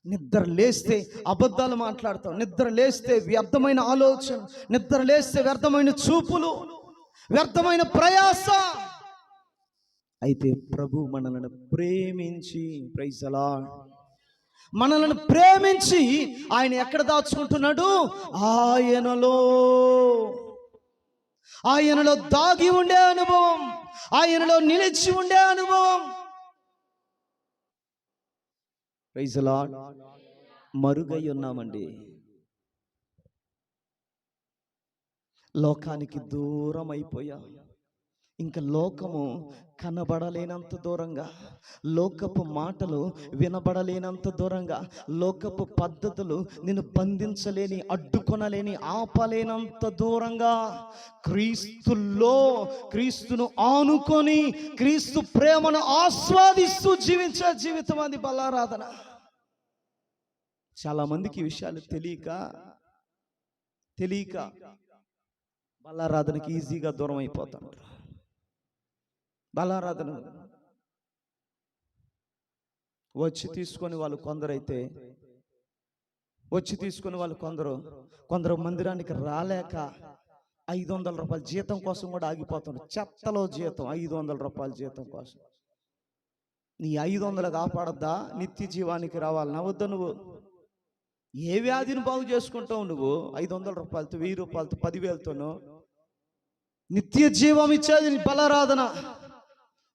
నిద్ర లేస్తే అబద్ధాలు మాట్లాడతాం, నిద్ర లేస్తే వ్యర్థమైన ఆలోచన, నిద్ర లేస్తే వ్యర్థమైన చూపులు, వ్యర్థమైన ప్రయాస. అయితే ప్రభు మనల్ని ప్రేమించి, ప్రైజ్ ది లార్డ్, మనల్ని ప్రేమించి ఆయన ఎక్కడ దాచుకుంటున్నాడు? ఆయనలో దాగి ఉండే అనుభవం, ఆయనలో నిలిచి ఉండే అనుభవం. Praise the Lord. మరుగై ఉన్నామండి, లోకానికి దూరం అయిపోయాం. ఇంకా లోకము కనబడలేనంత దూరంగా, లోకపు మాటలు వినబడలేనంత దూరంగా, లోకపు పద్ధతులు నిన్ను బంధించలేని, అడ్డుకొనలేని, ఆపలేనంత దూరంగా క్రీస్తులో, క్రీస్తును ఆనుకొని క్రీస్తు ప్రేమను ఆస్వాదిస్తూ జీవించే జీవితం అది బలారాధన. చాలా మందికి ఈ విషయాలు తెలియక బలారాధనకి ఈజీగా దూరం అయిపోతాడు. బలారాధన వచ్చి తీసుకొని వాళ్ళు కొందరైతే, కొందరు మందిరానికి రాలేక 500 రూపాయల జీతం కోసం కూడా ఆగిపోతున్నారు. చెత్తలో జీతం, 500 రూపాయల జీతం కోసం. నీ 500 కాపాడద్దా? నిత్య జీవానికి రావాలన్నా వద్దా? నువ్వు ఏ వ్యాధిని బాగు చేసుకుంటావు? నువ్వు 500 రూపాయలతో, 1000 రూపాయలతో, 10,000తోనో నిత్య జీవం ఇచ్చేది నీ బలారాధన.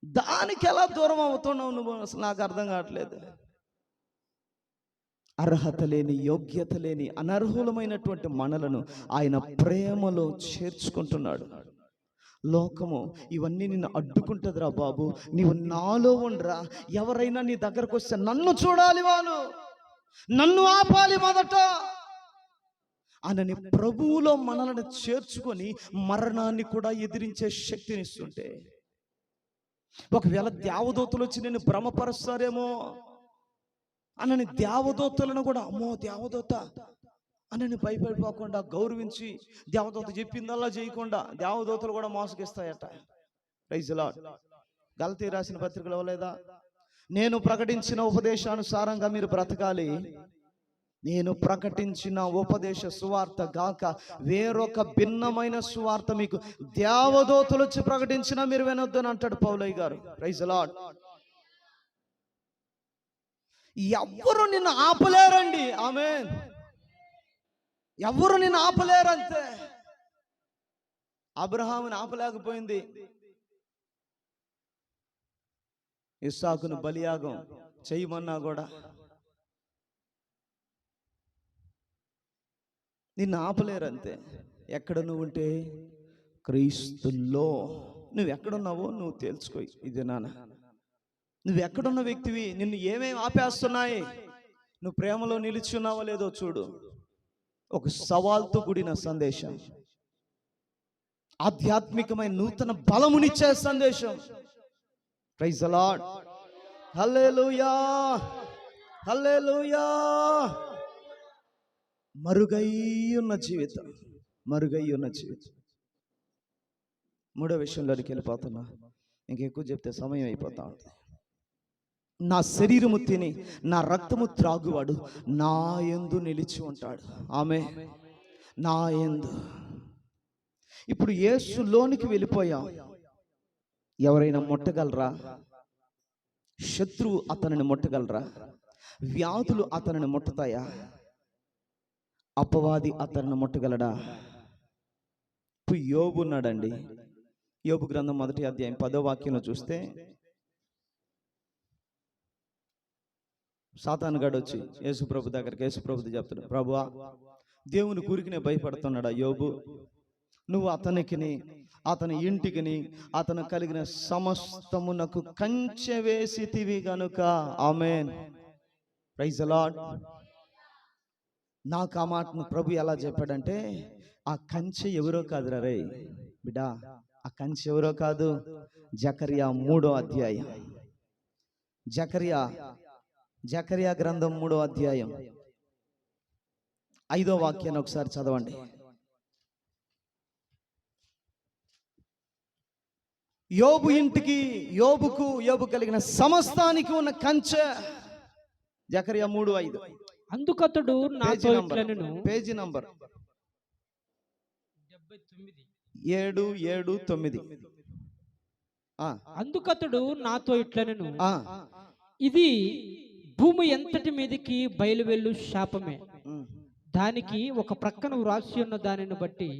దానికి ఎలా దూరం అవుతున్నావు నువ్వు? అసలు నాకు అర్థం కావట్లేదు. అర్హత లేని, యోగ్యత లేని, అనర్హులమైనటువంటి మనలను ఆయన ప్రేమలో చేర్చుకుంటున్నాడు. లోకము ఇవన్నీ నిన్ను అడ్డుకుంటుందిరా బాబు, నీవు నాలో ఉండరా. ఎవరైనా నీ దగ్గరకు వస్తే నన్ను చూడాలి, వాళ్ళు నన్ను ఆపాలి మొదట అనని ప్రభువులో మనల్ని చేర్చుకొని మరణాన్ని కూడా ఎదిరించే శక్తిని ఇస్తుంటే, ఒకవేళ దేవదూతలు వచ్చి నేను భ్రమపరుస్తారేమో అనని దేవదూతలను కూడా, అమ్మో దేవదూత అనని భయపడిపోకుండా గౌరవించి, దేవదూత చెప్పిందల్లా చేయకుండా దేవదూతలు కూడా మోసగిస్తాయట. Praise the lord. గలతీ రాసిన పత్రికలో లేదా, నేను ప్రకటించిన ఉపదేశానుసారంగా మీరు బ్రతకాలి, నేను ప్రకటించిన ఉపదేశ సువార్త గాక వేరొక భిన్నమైన సువార్త మీకు దేవదూతలు వచ్చి ప్రకటించినా మీరు వినొద్దని అంటాడు పౌలయ్య గారు. Praise the lord. ఎవ్వరు నిన్ను ఆపలేరండి. ఆమేన్. ఎవ్వరు నిన్ను ఆపలేరంతే. అబ్రహాముని ఆపలేకపోయింది. ఇస్సాకును బలియాగం చేయమన్నా కూడా నిన్ను ఆపలేరంతే. ఎక్కడ నువ్వు ఉంటే క్రీస్తుల్లో. నువ్వు ఎక్కడున్నావో నువ్వు తెలుసుకో. ఇది నాన్న, నువ్వు ఎక్కడున్న వ్యక్తివి, నిన్ను ఏమేమి ఆపేస్తున్నాయి, నువ్వు ప్రేమలో నిలిచి ఉన్నావో లేదో చూడు. ఒక సవాల్తో కూడిన సందేశం, ఆధ్యాత్మికమైన నూతన బలమునిచ్చే సందేశం. Praise the Lord. Hallelujah, hallelujah. మరుగై ఉన్న జీవితం. మూడో విషయంలోకి వెళ్ళిపోతున్నా, ఇంకెక్కువ చెప్తే సమయం అయిపోతా ఉంటుంది. నా శరీరము తిని నా రక్తము త్రాగువాడు నా యందు నిలిచి ఉంటాడు. ఆమె నా యందు. ఇప్పుడు యేసులోనికి వెళ్ళిపోయాం. ఎవరైనా ముట్టగలరా? శత్రువు అతనిని ముట్టగలరా? వ్యాధులు అతనిని ముట్టతాయా? అపవాది అతనిని ముట్టగలడా? ఇప్పుడు యోబు ఉన్నాడండి. యోబు గ్రంథం 1వ అధ్యాయం 10వ వాక్యంలో చూస్తే, సాతానుగాడు వచ్చి యేసుప్రభు దగ్గరికి, యేసుప్రభుది చెప్తాడు, ప్రభువా దేవుని గురికినే భయపడుతున్నాడా యోబు? నువ్వు అతనికిని, అతని ఇంటికిని, అతను కలిగిన సమస్తమునకు కంచె వేసితివి గనుక. ఆమేన్, ప్రైజ్ ది లార్డ్. నాకు ఆ మాటను ప్రభు ఎలా చెప్పాడంటే, ఆ కంచె ఎవరో కాదురా రే బిడ్డా, ఆ కంచె ఎవరో కాదు, జకర్యా 3వ అధ్యాయం. జకర్యా గ్రంథం 3వ అధ్యాయం 5వ వాక్యాన్ని ఒకసారి చదవండి. యోబు ఇంటికి, యోబు కలిగిన సమస్తానికి ఉన్న కంచె. జకర్యా 3:5. అందుకతడు నాతో ఇట్లనెను. Page number 779. అందుకతడు నాతో ఇట్లనెను, ఇది భూమి ఎంతటి మీదకి బయలువెళ్ళు శాపమే. దానికి ఒక ప్రక్కన వ్రాసి ఉన్న దానిని బట్టి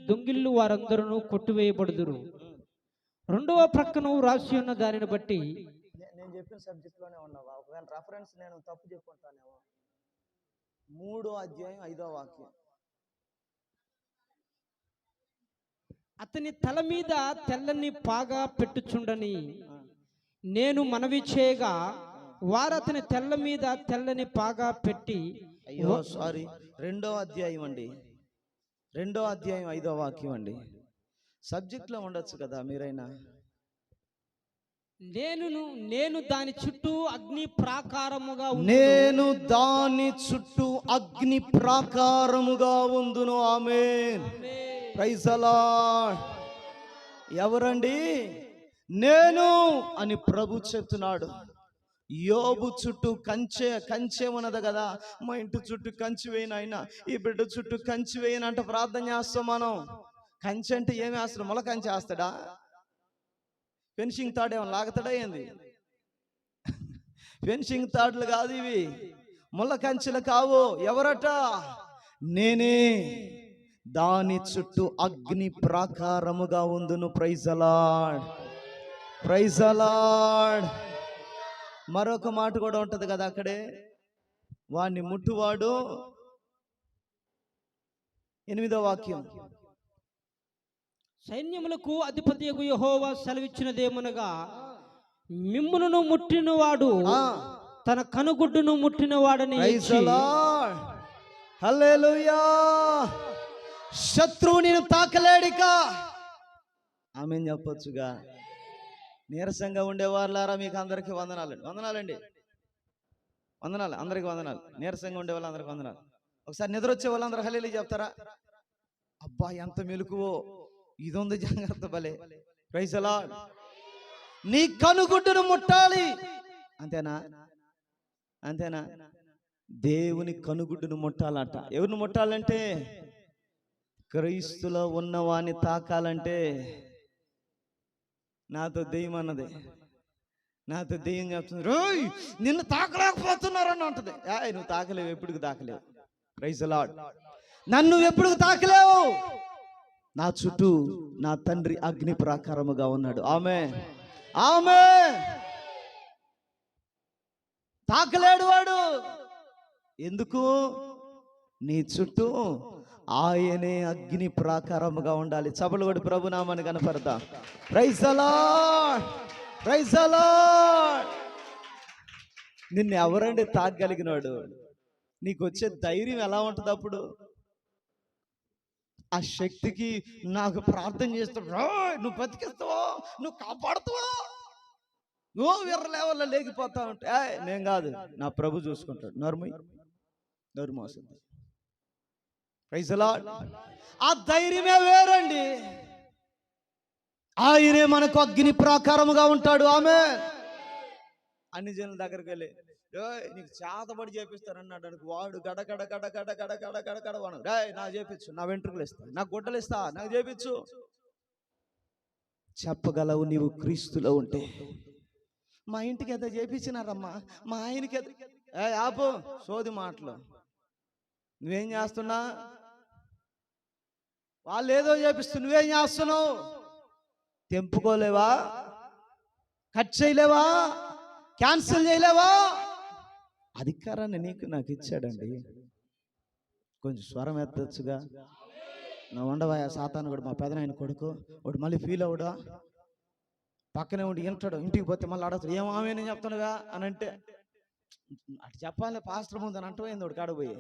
దొంగిళ్ళు వారందరూ కొట్టివేయబడుదురు. రెండవ ప్రక్కన వ్రాసి ఉన్న దానిని బట్టి, నేను చెప్పిన సబ్జెక్ట్ లోనే ఉన్నావా? ఒకవేళ రెఫరెన్స్ నేను తప్పు చెప్పుకుంటానేమో. 3వ అధ్యాయం 5వ వాక్యం. అతని తల మీద తెల్లని పాగా పెట్టుచుండని నేను మనవి చేయగా, వారు అతని తెల్ల మీద తెల్లని పాగా పెట్టి. అయ్యో సారీ, 2వ అధ్యాయం అండి, 2వ అధ్యాయం 5వ వాక్యం అండి. సబ్జెక్ట్ లో ఉండొచ్చు కదా మీరైనా. నేను దాని చుట్టూ అగ్ని ప్రాకారముగా నేను దాని చుట్టూ అగ్ని ప్రాకారముగా ఉందును. ఆమేన్, ప్రైజ్ ది లార్డ్. ఎవరండి? నేను అని ప్రభు చెప్తున్నాడు. యోబు చుట్టూ కంచె ఉన్నది కదా. మా ఇంటి చుట్టూ కంచి వేయను, అయినా ఈ బిడ్డ చుట్టూ కంచి వేయను అంటే ప్రార్థన చేస్తాం మనం. కంచె అంటే ఏమి వేస్తాడు? మొల కంచె వేస్తాడా? ఫెన్సింగ్ తాడు ఏమైనా లాగుతాడా ఏంది? ఫెన్సింగ్ తాడులు కాదు ఇవి, ముళ్ళ కంచెలు కావు. ఎవరట? నేనే దాని చుట్టూ అగ్ని ప్రాకారముగా ఉందును. Praise the lord, praise the Lord. మరొక మాట కూడా ఉంటది కదా అక్కడే, వాణ్ణి ముట్టువాడు. 8వ వాక్యం. సైన్యములకు అధిపతియగు యెహోవా సెలవిచ్చినదేమనగా, మిమ్మును ముట్టినవాడు తన కనుగుడ్డును ముట్టినవాడని. ప్రైజ్ ది లార్డ్, హల్లెలూయా. శత్రువు నేను తాకలేడిక. ఆమేన్ చెప్పొచ్చుగా. నీరసంగా ఉండేవాళ్ళారా మీకు అందరికీ వందనాలండి. వందనాలండి, అందరికి వందనాలు. నీరసంగా ఉండే వాళ్ళందరికీ వందనాలు. ఒకసారి నిద్ర వచ్చే వాళ్ళందరూ హల్లెలూయా చెప్తారా? అబ్బా ఎంత మెలకువో, ఇది ఉంది జాగ్రత్త భలే. Praise the lord. నీ కనుగుడ్డును ముట్టాలి, అంతేనా? దేవుని కనుగుడ్డును ముట్టాలట. ఎవరిని ముట్టాలంటే, క్రీస్తులో ఉన్నవాని తాకాలంటే. నాతో దెయ్యం అన్నది, నాతో దెయ్యం చెప్తుంది, రోయ్ నిన్ను తాకలేకపోతున్నారని అంటది. నువ్వు తాకలేవు, ఎప్పుడు తాకలేవు. Praise the lord. నన్ను ఎప్పుడు తాకలేవు. నా చుట్టూ నా తండ్రి అగ్ని ప్రాకారముగా ఉన్నాడు. ఆమేన్, ఆమేన్. తాకలేడు వాడు. ఎందుకు? నీ చుట్టూ ఆయనే అగ్ని ప్రాకారముగా ఉండాలి. చపలు కొడి ప్రభు నామాన్ని కనపడతా. Praise the lord, praise the lord. నిన్ను ఎవరండి తాకగలిగినాడు? నీకు వచ్చే ధైర్యం ఎలా ఉంటుంది అప్పుడు? ఆ శక్తికి నాకు ప్రార్థన చేస్తావు, నువ్వు బతికిస్తావా, నువ్వు కాపాడుతావా, నువ్వు వేరే లెవెల్లో లేకపోతా ఉంటే, నేను కాదు, నా ప్రభు చూసుకుంటాడు. నోరు మోసింది. Praise the lord. ఆ ధైర్యమే వేరండి. ఆయనే మనకు అగ్ని ప్రాకారముగా ఉంటాడు. ఆమేన్. అన్ని జనుల దగ్గరికి వెళ్ళి, నీకు చేతబడి చేపిస్తారన్నాడు అనుకో, వాడు గడగడ గడగడ గడగడ గడగడ వాడు, నాకు చేపించు, నా వెంట్రుకలు ఇస్తా, నా గుడ్డలు ఇస్తా, నాకు చేపించు. చెప్పగలవు నీవు క్రీస్తులో ఉంటే. మా ఇంటికి ఏదో చేపించినారమ్మా, మా ఆయనకి ఏదో. ఆపు సోది మాటలు. నువ్వేం చేస్తున్నా? వాళ్ళు ఏదో చేపిస్తు, నువ్వేం చేస్తున్నావు? తెంపుకోలేవా? కట్ చేయలేవా? క్యాన్సిల్ చేయలేవా? అధికారాన్ని నీకు నాకు ఇచ్చాడండి. కొంచెం స్వరం ఎత్తచ్చుగా. నా ఉండవా సాతాను కూడా మా పెదనాయన కొడుకు వాడు మళ్ళీ ఫీల్ అవుడా, పక్కనే ఉండి వింటాడు, ఇంటికి పోతే మళ్ళీ అడగతాడు ఏమామే నేను చెప్తానుగా అని అంటే అటు చెప్పాలి పాస్టర్ ముందు అని అంటూ వాడు కాడపోయి.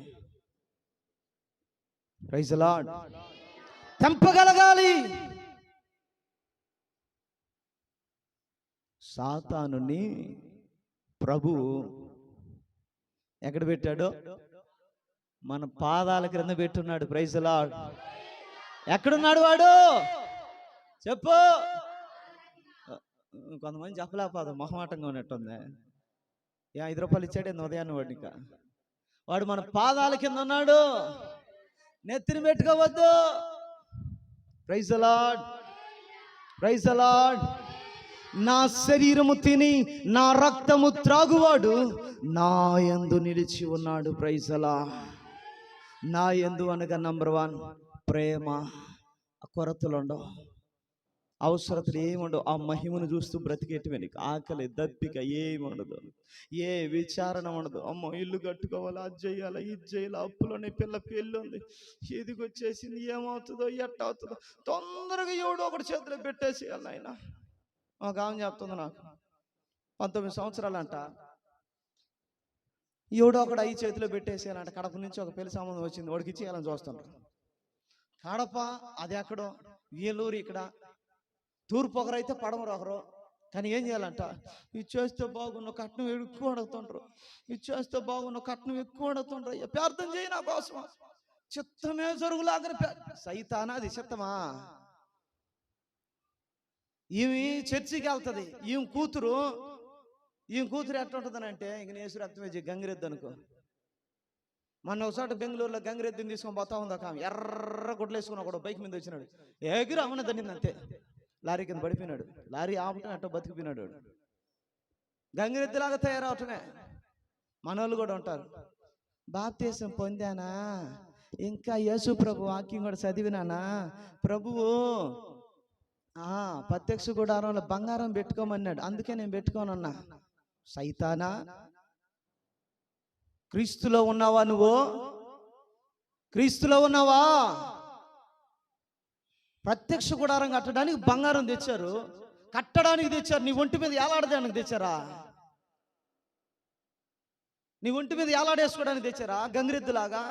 Praise the Lord. తెంపగలగాలి. సాతానుని ప్రభు ఎక్కడ పెట్టాడో మన పాదాల క్రింద పెట్టున్నాడు. Praise the lord. ఎక్కడున్నాడు వాడు చెప్పు. కొంతమంది చెప్పలేకపోతాం, మొహమాటంగా ఉన్నట్టుంది. 5 రూపాయలు ఇచ్చాడే ఉదయాన్ని వాడిని. వాడు మన పాదాల కింద ఉన్నాడు, నెత్తిని పెట్టుకోవద్దు. Praise the lord. Praise the lord. నా శరీరము తిని నా రక్తము త్రాగువాడు నా యందు నిలిచి ఉన్నాడు. Praise the lord. నా యందు అనగా నంబర్ 1 ప్రేమ. కొరతలు ఉండవు, అవసరతలు ఏముండవు. ఆ మహిమను చూస్తూ బ్రతికేటివే. నీకు ఆకలి దప్పిక ఏమి ఉండదు, ఏ విచారణ ఉండదు. అమ్మ ఇల్లు కట్టుకోవాలా, అది చేయాలా, ఇది చేయాలా, అప్పులోనే పిల్ల పెళ్ళి ఉంది, ఇదికి వచ్చేసింది, ఏమవుతుందో ఎట్ట అవుతుందో, తొందరగా ఎవడో ఒకటి చేతిలో పెట్టేసేయాలి. ఆయన ఒక ఆమె చెప్తుంది నాకు, 19 సంవత్సరాలంట, ఎవడో ఒకడు అయ్యి చేతిలో పెట్టేసేయాలంట. కడప నుంచి ఒక పెళ్లి సంబంధం వచ్చింది, వాడికి ఇచ్చేయాలని చూస్తుంటారు. కడప అది ఎక్కడో, వీళ్ళూరు ఇక్కడ, తూర్పు ఒకరైతే పడమరు ఒకరు. కానీ ఏం చేయాలంట, ఇచ్చేస్తే బాగున్న కట్నం ఎక్కువ అడుగుతుంటారు, ఇచ్చేస్తే బాగున్న కట్నం ఎక్కువ అడుగుతుంటారు. ప్రార్థన చేయి నా కోసం, చిత్తమే జరుగులాగా. సైతానా అది చిత్తమా? ఈమె చర్చికి వెళ్తుంది, ఈమె కూతురు ఎట్లా ఉంటుందని అంటే, ఇంక నేసు రక్తం వేసి గంగిరెద్దు అనుకో. మొన్న ఒకసారి బెంగళూరులో గంగిరెద్దుని తీసుకొని పోతా ఉంది. ఒక ఎర్ర గుడ్లు వేసుకుని ఒకడు బైక్ మీద వచ్చినాడు, ఎగిరి అమ్మన దండింది అంతే, లారీ కింద పడిపోయినాడు. లారీ ఆపటం అట్టో బతికిపోయినాడు. గంగిరెద్దులాగా తయారవటమే. మనోళ్ళు కూడా ఉంటారు, బాప్తీసం పొందానా, ఇంకా యేసు ప్రభు వాక్యం కూడా చదివినానా, ప్రభువు ప్రత్యక్ష గుడారంలో బంగారం పెట్టుకోమన్నాడు, అందుకే నేను పెట్టుకోనన్నా. సైతానా, క్రీస్తులో ఉన్నావా నువ్వు? క్రీస్తులో ఉన్నావా? ప్రత్యక్ష గుడారం కట్టడానికి బంగారం తెచ్చారు, కట్టడానికి తెచ్చారు. నీ ఒంటి మీద ఏలాడడానికి తెచ్చారా? నీ ఒంటి మీద ఏలాడేసుకోవడానికి తెచ్చారా? గంగిరెద్దులాగా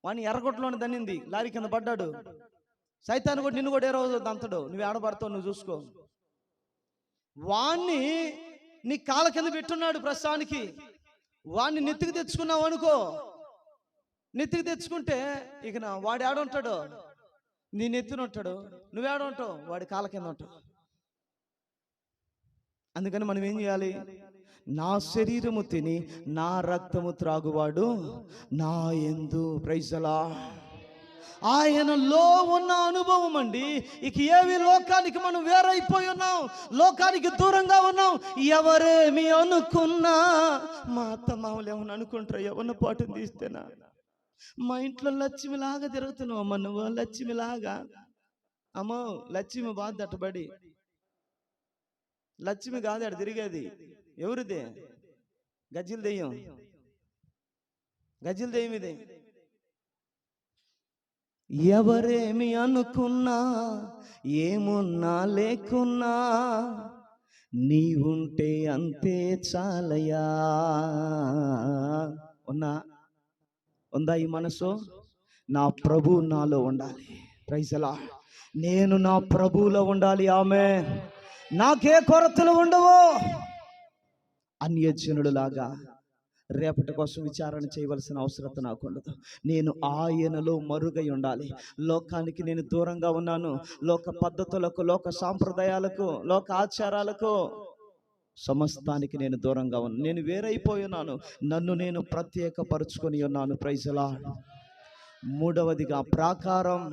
వాడిని ఎర్రగొట్టలోని దన్నింది, లారీ కింద పడ్డాడు. సైతాను కూడా నిన్ను కూడా ఏ రోజు దంతడు, నువ్వు ఏడబడతావు, నువ్వు చూసుకో. వాణ్ణి నీ కాళ్ళ కింద పెట్టున్నాడు ప్రస్తుతానికి. వాణ్ణి నెత్తికి తెచ్చుకున్నావు అనుకో, నెత్తికి తెచ్చుకుంటే ఇక వాడు ఏడుంటాడు, నీ నెత్తిన ఉంటాడు, నువ్వేడుంటావు, వాడి కాళ్ళ కింద ఉంటావు. అందుకని మనం ఏం చేయాలి? నా శరీరము తిని నా రక్తము త్రాగువాడు నా యందు, ప్రైజ్ ది లార్డ్, ఆయనలో ఉన్న అనుభవం అండి. ఇక ఏవి లోకానికి మనం వేరైపోయి ఉన్నాం, లోకానికి దూరంగా ఉన్నాం. ఎవరేమి అనుకున్నా, మా అత్త మామూలు ఏమన్నా అనుకుంటారు, ఎవరిన పాటుని తీస్తేనా, మా ఇంట్లో లక్ష్మిలాగా తిరుగుతున్నావు అమ్మ, నువ్వు లక్ష్మిలాగా. అమ్మో లక్ష్మి బాధ దట్టబడి, లక్ష్మి కాదు అక్కడ తిరిగేది, ఎవరిదే? గజ్జిల దెయ్యం, గజ్జిల దెయ్యం ఇది. ఎవరేమి అనుకున్నా, ఏమున్నా లేకున్నా, నీవుంటే అంతే చాలయా. ఉందా ఈ మనసు? నా ప్రభు నాలో ఉండాలి. Praise the lord. నేను నా ప్రభువులో ఉండాలి. ఆమేన్. నాకే కొరతలు ఉండవు. అన్యజనుడు లాగా రేపటి కోసం విచారణ చేయవలసిన అవసరం నాకు ఉండదు. నేను ఆయనలో మరుగై ఉండాలి. లోకానికి నేను దూరంగా ఉన్నాను. లోక పద్ధతులకు, లోక సాంప్రదాయాలకు, లోక ఆచారాలకు, సమస్తానికి నేను దూరంగా ఉన్నాను. నేను వేరైపోయి ఉన్నాను. నన్ను నేను ప్రత్యేకపరుచుకొని ఉన్నాను. Praise the lord. మూడవదిగా ప్రాకారం.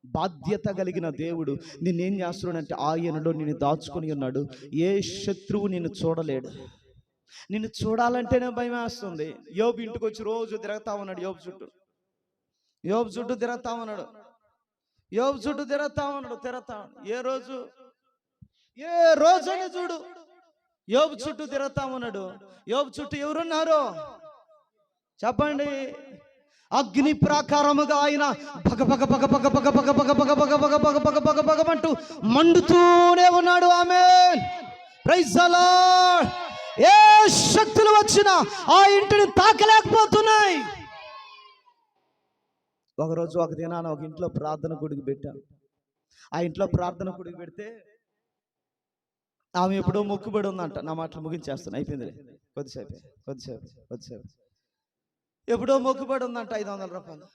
బాధ్యత కలిగిన దేవుడు నిన్నేం చేస్తున్నాడంటే ఆయనలో నిన్ను దాచుకొని ఉన్నాడు. ఏ శత్రువు నిన్ను చూడలేడు. నిన్ను చూడాలంటేనే భయం వేస్తుంది. యోబు ఇంటికి వచ్చి రోజు తిరుగుతా ఉన్నాడు, యోబు చుట్టూ తిరుగుతా ఉన్నాడు, తిరుగుతా ఉన్నాడు. ఏ రోజు అని చూడు, యోబు చుట్టూ తిరుగుతా ఉన్నాడు. యోబు చుట్టూ ఎవరున్నారు చెప్పండి? అగ్ని ప్రాకారముగా ఆయన పగ పగ పగ పగ పగ పగ పగ పగ పగ పగ పగ పగ పగ పగ అంటూ మండుతూనే ఉన్నాడు. ఆమేన్, ప్రైజ్ ది లార్డ్. ఏ శక్తులు వచ్చినా ఆ ఇంటిని తాకలేకపోతున్నాయి. ఒకరోజు ఒక దినాన ఒక ఇంట్లో ప్రార్థన గుడికి పెట్టాను. ఆ ఇంట్లో ప్రార్థన గుడికి పెడితే ఆమె ఎప్పుడో మొక్కుబడి ఉందంట. నా మాటలు ముగించేస్తాను, అయిపోయింది కొద్దిసేపు. ఎప్పుడో మొక్కుబడి ఉందంట, 500 రూపాయలు.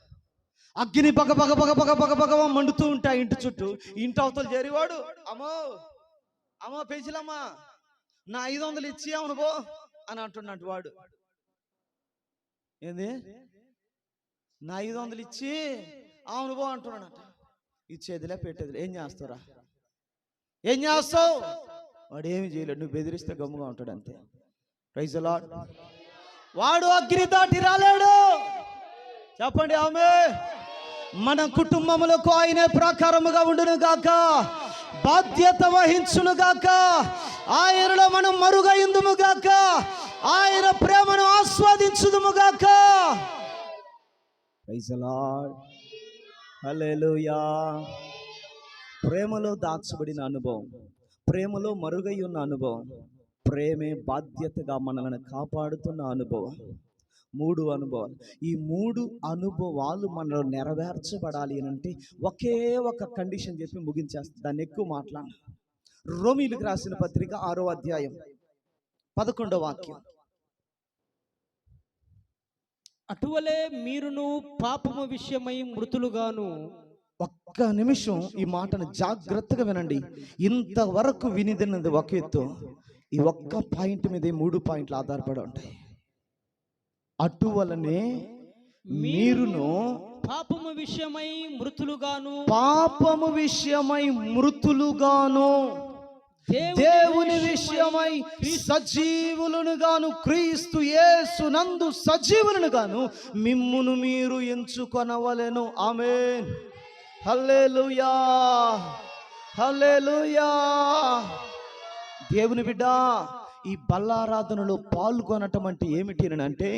అగ్ని పగ పగ పగ పగ పగ పగ మండుతూ ఉంటాయి ఇంటి చుట్టూ. ఇంటి అవతలు చేరేవాడు, అమ్మో పెంచిలమ్మా నా 500 ఇచ్చి అవును బో అని అంటున్నట్టు వాడు. ఏంది నా 500 ఇచ్చి అవును బో అంటున్నాడట. ఇచ్చేదిలే పెట్టేదిలే. ఏం చేస్తావు? వాడు ఏమి చేయలేడు. నువ్వు బెదిరిస్తే గమ్ముగా ఉంటాడు అంతే. Praise the lord. వాడు అగ్ని దాటి రాలేడు. చెప్పండి ఆమేన్. మన కుటుంబములకు ఆయనే ప్రాకారముగా ఉండును గాక, బాధ్యత వహించును గాక, ఆయనలో మనం మరుగైందుము గాక, ఆయన ప్రేమను ఆస్వాదించుదుము గాక. Praise the Lord. హల్లెలూయా. ప్రేమలో దాచబడిన అనుభవం, ప్రేమలో మరుగై ఉన్న అనుభవం, ప్రేమే బాధ్యతగా మనల్ని కాపాడుతున్న అనుభవం. 3 అనుభవాలు. ఈ 3 అనుభవాలు మనలో నెరవేర్చబడాలి అని అంటే ఒకే ఒక కండిషన్ చెప్పి ముగించేస్తాను, దాన్ని ఎక్కువ మాట్లాడ. రోమీయులకు రాసిన పత్రిక 6వ అధ్యాయం 11వ వాక్యం. అటువలే మీరును పాపము విషయమై మృతులుగాను. ఒక్క నిమిషం ఈ మాటను జాగ్రత్తగా వినండి. ఇంతవరకు వినిదిన్నది ఒక ఎత్తు, ఈ ఒక్క పాయింట్ మీద 3 పాయింట్లు ఆధారపడి ఉంటాయి. అటువలనే మీరును పాపము విషయమై మృతులుగాను దేవుని విషయమై సజీవులను గాను, క్రీస్తు యేసునందు సజీవులను గాను మిమ్మును మీరు ఎంచుకొనవలెను. ఆమేన్, హల్లెలూయా, హల్లెలూయా. దేవుని బిడ్డ, ఈ బల్లారాధనలో పాల్గొనటం అంటే ఏమిటి అంటే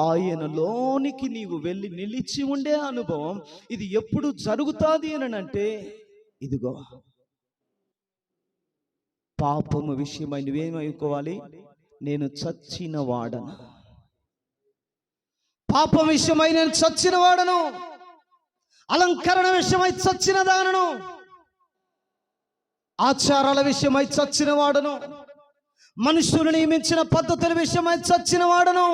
ఆయనలోనికి నీవు వెళ్ళి నిలిచి ఉండే అనుభవం. ఇది ఎప్పుడు జరుగుతుంది అని అంటే ఇదిగో పాపము విషయమై నువ్వేమైపోవాలి? నేను చచ్చిన వాడను. పాపం విషయమై నేను చచ్చిన వాడను. అలంకరణ విషయమై చచ్చిన దానను. ఆచారాల విషయమై చచ్చిన వాడను. మనుషులు నియమించిన పద్ధతుల విషయమై చచ్చిన వాడను.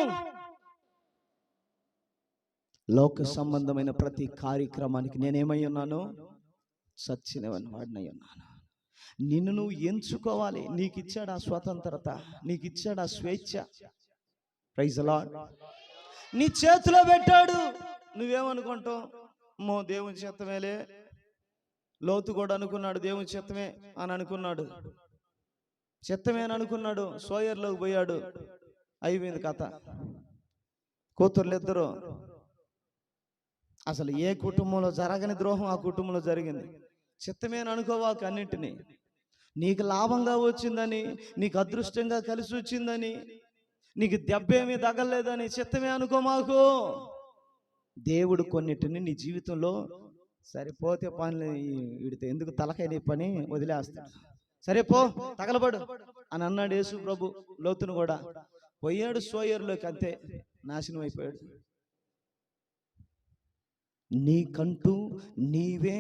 లోక సంబంధమైన ప్రతి కార్యక్రమానికి నేనేమై ఉన్నాను? చచ్చిన వాడినై ఉన్నాను. నిన్ను నువ్వు ఎంచుకోవాలి. నీకు ఇచ్చాడు ఆ స్వతంత్రత, నీకు ఇచ్చాడు ఆ స్వేచ్ఛ. Praise the lord. నీ చేతిలో పెట్టాడు. నువ్వేమనుకుంటావు? దేవుని చిత్తమేలే. లోతు కూడా అనుకున్నాడు దేవుని చిత్తమే అని అనుకున్నాడు. చిత్తమే అని అనుకున్నాడు. సోయర్లోకి పోయాడు. అయిపోయింది కథ. కూతుర్లు ఇద్దరు. అసలు ఏ కుటుంబంలో జరగని ద్రోహం ఆ కుటుంబంలో జరిగింది. చిత్తమే అని అనుకోవాక అన్నింటినీ. నీకు లాభంగా వచ్చిందని, నీకు అదృష్టంగా కలిసి వచ్చిందని, నీకు దెబ్బేమీ తగలలేదని చిత్తమే అనుకోమాకు. దేవుడు కొన్నిటిని నీ జీవితంలో సరిపోతే పనులు వీడితే ఎందుకు తలకైన పని వదిలేస్తాడు. సరే పో, తగలబడు అని అన్నాడు యేసు ప్రభు లోతును కూడా. పోయాడు సోయర్లోకి, అంతే నాశనం అయిపోయాడు. నీకంటూ నీవే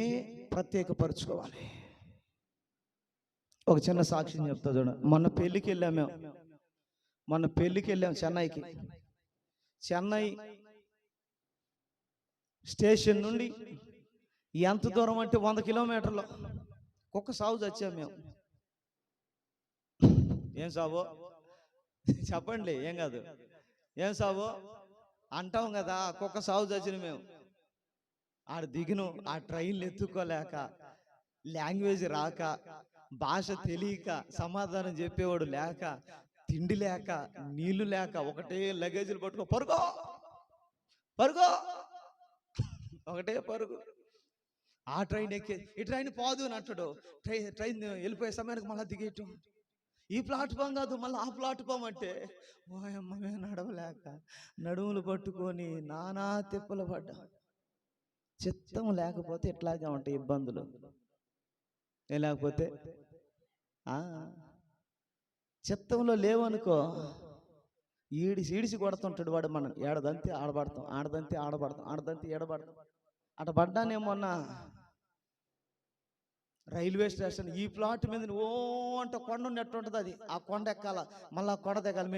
ప్రత్యేకపరచుకోవాలి. ఒక చిన్న సాక్ష్యం చెప్తా చూడ. మొన్న పెళ్ళికి వెళ్ళాం చెన్నైకి. చెన్నై స్టేషన్ నుండి ఎంత దూరం అంటే 100 కిలోమీటర్లు. కుక్క సాగు చచ్చాం మేము. ఏం సావో చెప్పండి, ఏం కాదు, ఏం సావో అంటాం కదా. కుక్క సాగు చచ్చిన మేము. ఆడ దిగిను, ఆ ట్రైన్లు ఎత్తుకోలేక, లాంగ్వేజ్ రాక, భాష తెలియక, సమాధానం చెప్పేవాడు లేక, తిండి లేక, నీళ్లు లేక, ఒకటే లగేజీలు పట్టుకో పరుగో పరుగో, ఒకటే పరుగు. ఆ ట్రైన్ ఎక్కి ఈ ట్రైన్ పోదు అని అంటాడు. ట్రైన్ వెళ్ళిపోయే సమయానికి మళ్ళీ దిగేయటం. ఈ ప్లాట్ఫామ్ కాదు, మళ్ళీ ఆ ప్లాట్ఫామ్ అంటే ఓయమ్మ మేము నడవలేక నడుములు పట్టుకొని నానా తిప్పలు పడ్డా. చిత్తం లేకపోతే ఇట్లాగే ఉంటాయి ఇబ్బందులు. ఏ లేకపోతే చిత్తంలో లేవనుకో ఈడిసి కొడుతుంటాడు వాడు. మనం ఏడదంతే ఆడబడతాం, ఆడదంతే ఆడబడతాం, ఆడదంతే ఏడబడతాం. అట పడ్డానేమొన్న రైల్వే స్టేషన్ ఈ ప్లాట్ మీద ఓ అంట కొండ ఉన్నట్టు ఉంటుంది. అది ఆ కొండ ఎక్కాల, మళ్ళీ ఆ కొండ దిగాలి.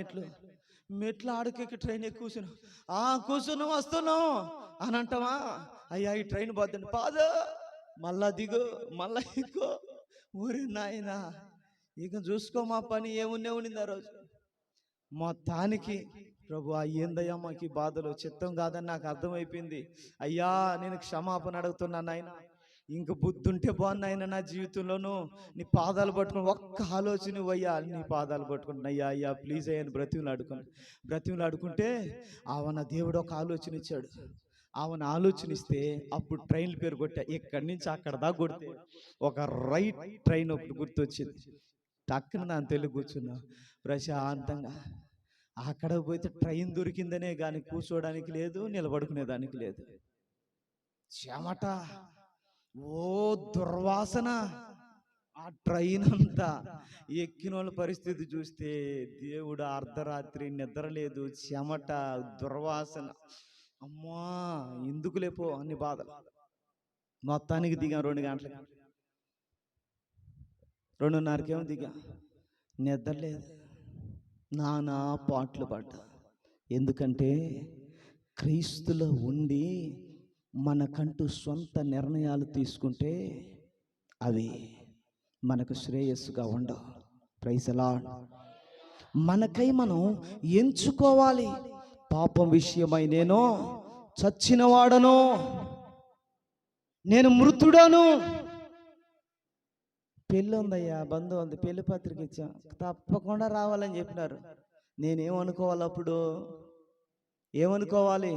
మెట్లు ఆడుకెక్కి ట్రైన్ ఎక్కువ కూర్చున్నాం వస్తున్నాం అని అంటావా? అయ్యా ఈ ట్రైన్ పోద్దండి, పాదు మళ్ళా దిగు మళ్ళా ఎక్కువ. ఊరి నాయన ఇక చూసుకో, మా పని ఏముంది ఆ రోజు. మొత్తానికి ప్రభు ఏందయ్యా మాకు ఈ బాధలు, చిత్తం కాదని నాకు అర్థమైపోయింది. అయ్యా నేను క్షమాపణ అడుగుతున్నాను ఆయన. ఇంక బుద్ధి ఉంటే బాగున్నాయన నా జీవితంలోనూ. నీ పాదాలు పట్టుకుని ఒక్క ఆలోచన అయ్యా, నీ పాదాలు పట్టుకుంటున్నా అయ్యా, అయ్యా ప్లీజ్ అయ్యాను బ్రతిమలాడుకుంటే ఆవన దేవుడు ఒక ఆలోచన ఇచ్చాడు. ఆమెను ఆలోచనిస్తే అప్పుడు ట్రైన్ల పేరు కొట్టా. ఇక్కడి నుంచి అక్కడ దాకా కొడితే ఒక రైట్ ట్రైన్ ఒకటి గుర్తొచ్చింది. టక్కున నా తెలుగు కూర్చున్నా ప్రశాంతంగా. అక్కడ పోతే ట్రైన్ దొరికిందనే కానీ కూర్చోడానికి లేదు, నిలబడుకునేదానికి లేదు. చెమట, ఓ దుర్వాసన. ఆ ట్రైన్ అంతా ఎక్కిన వాళ్ళ పరిస్థితి చూస్తే దేవుడు అర్ధరాత్రి నిద్ర లేదు, చెమట, దుర్వాసన. అమ్మా ఎందుకు లేపో అన్ని బాధలు. మొత్తానికి దిగాం 2 గంటలకి, 2:30కేమో దిగా. నిద్ర లేదు, నానా పాటలు పడ్డా. ఎందుకంటే క్రీస్తులో ఉండి మనకంటూ సొంత నిర్ణయాలు తీసుకుంటే అవి మనకు శ్రేయస్సుగా ఉండవు. Praise the Lord. మనకై మనం ఎంచుకోవాలి. పాపం విషయమై నేను చచ్చినవాడను, నేను మృతుడను. పెళ్ళి ఉందయ్యా, బంధువు ఉంది, పెళ్లి పత్రిక ఇచ్చాం, తప్పకుండా రావాలని చెప్పినారు. నేనేమనుకోవాలి అప్పుడు? ఏమనుకోవాలి?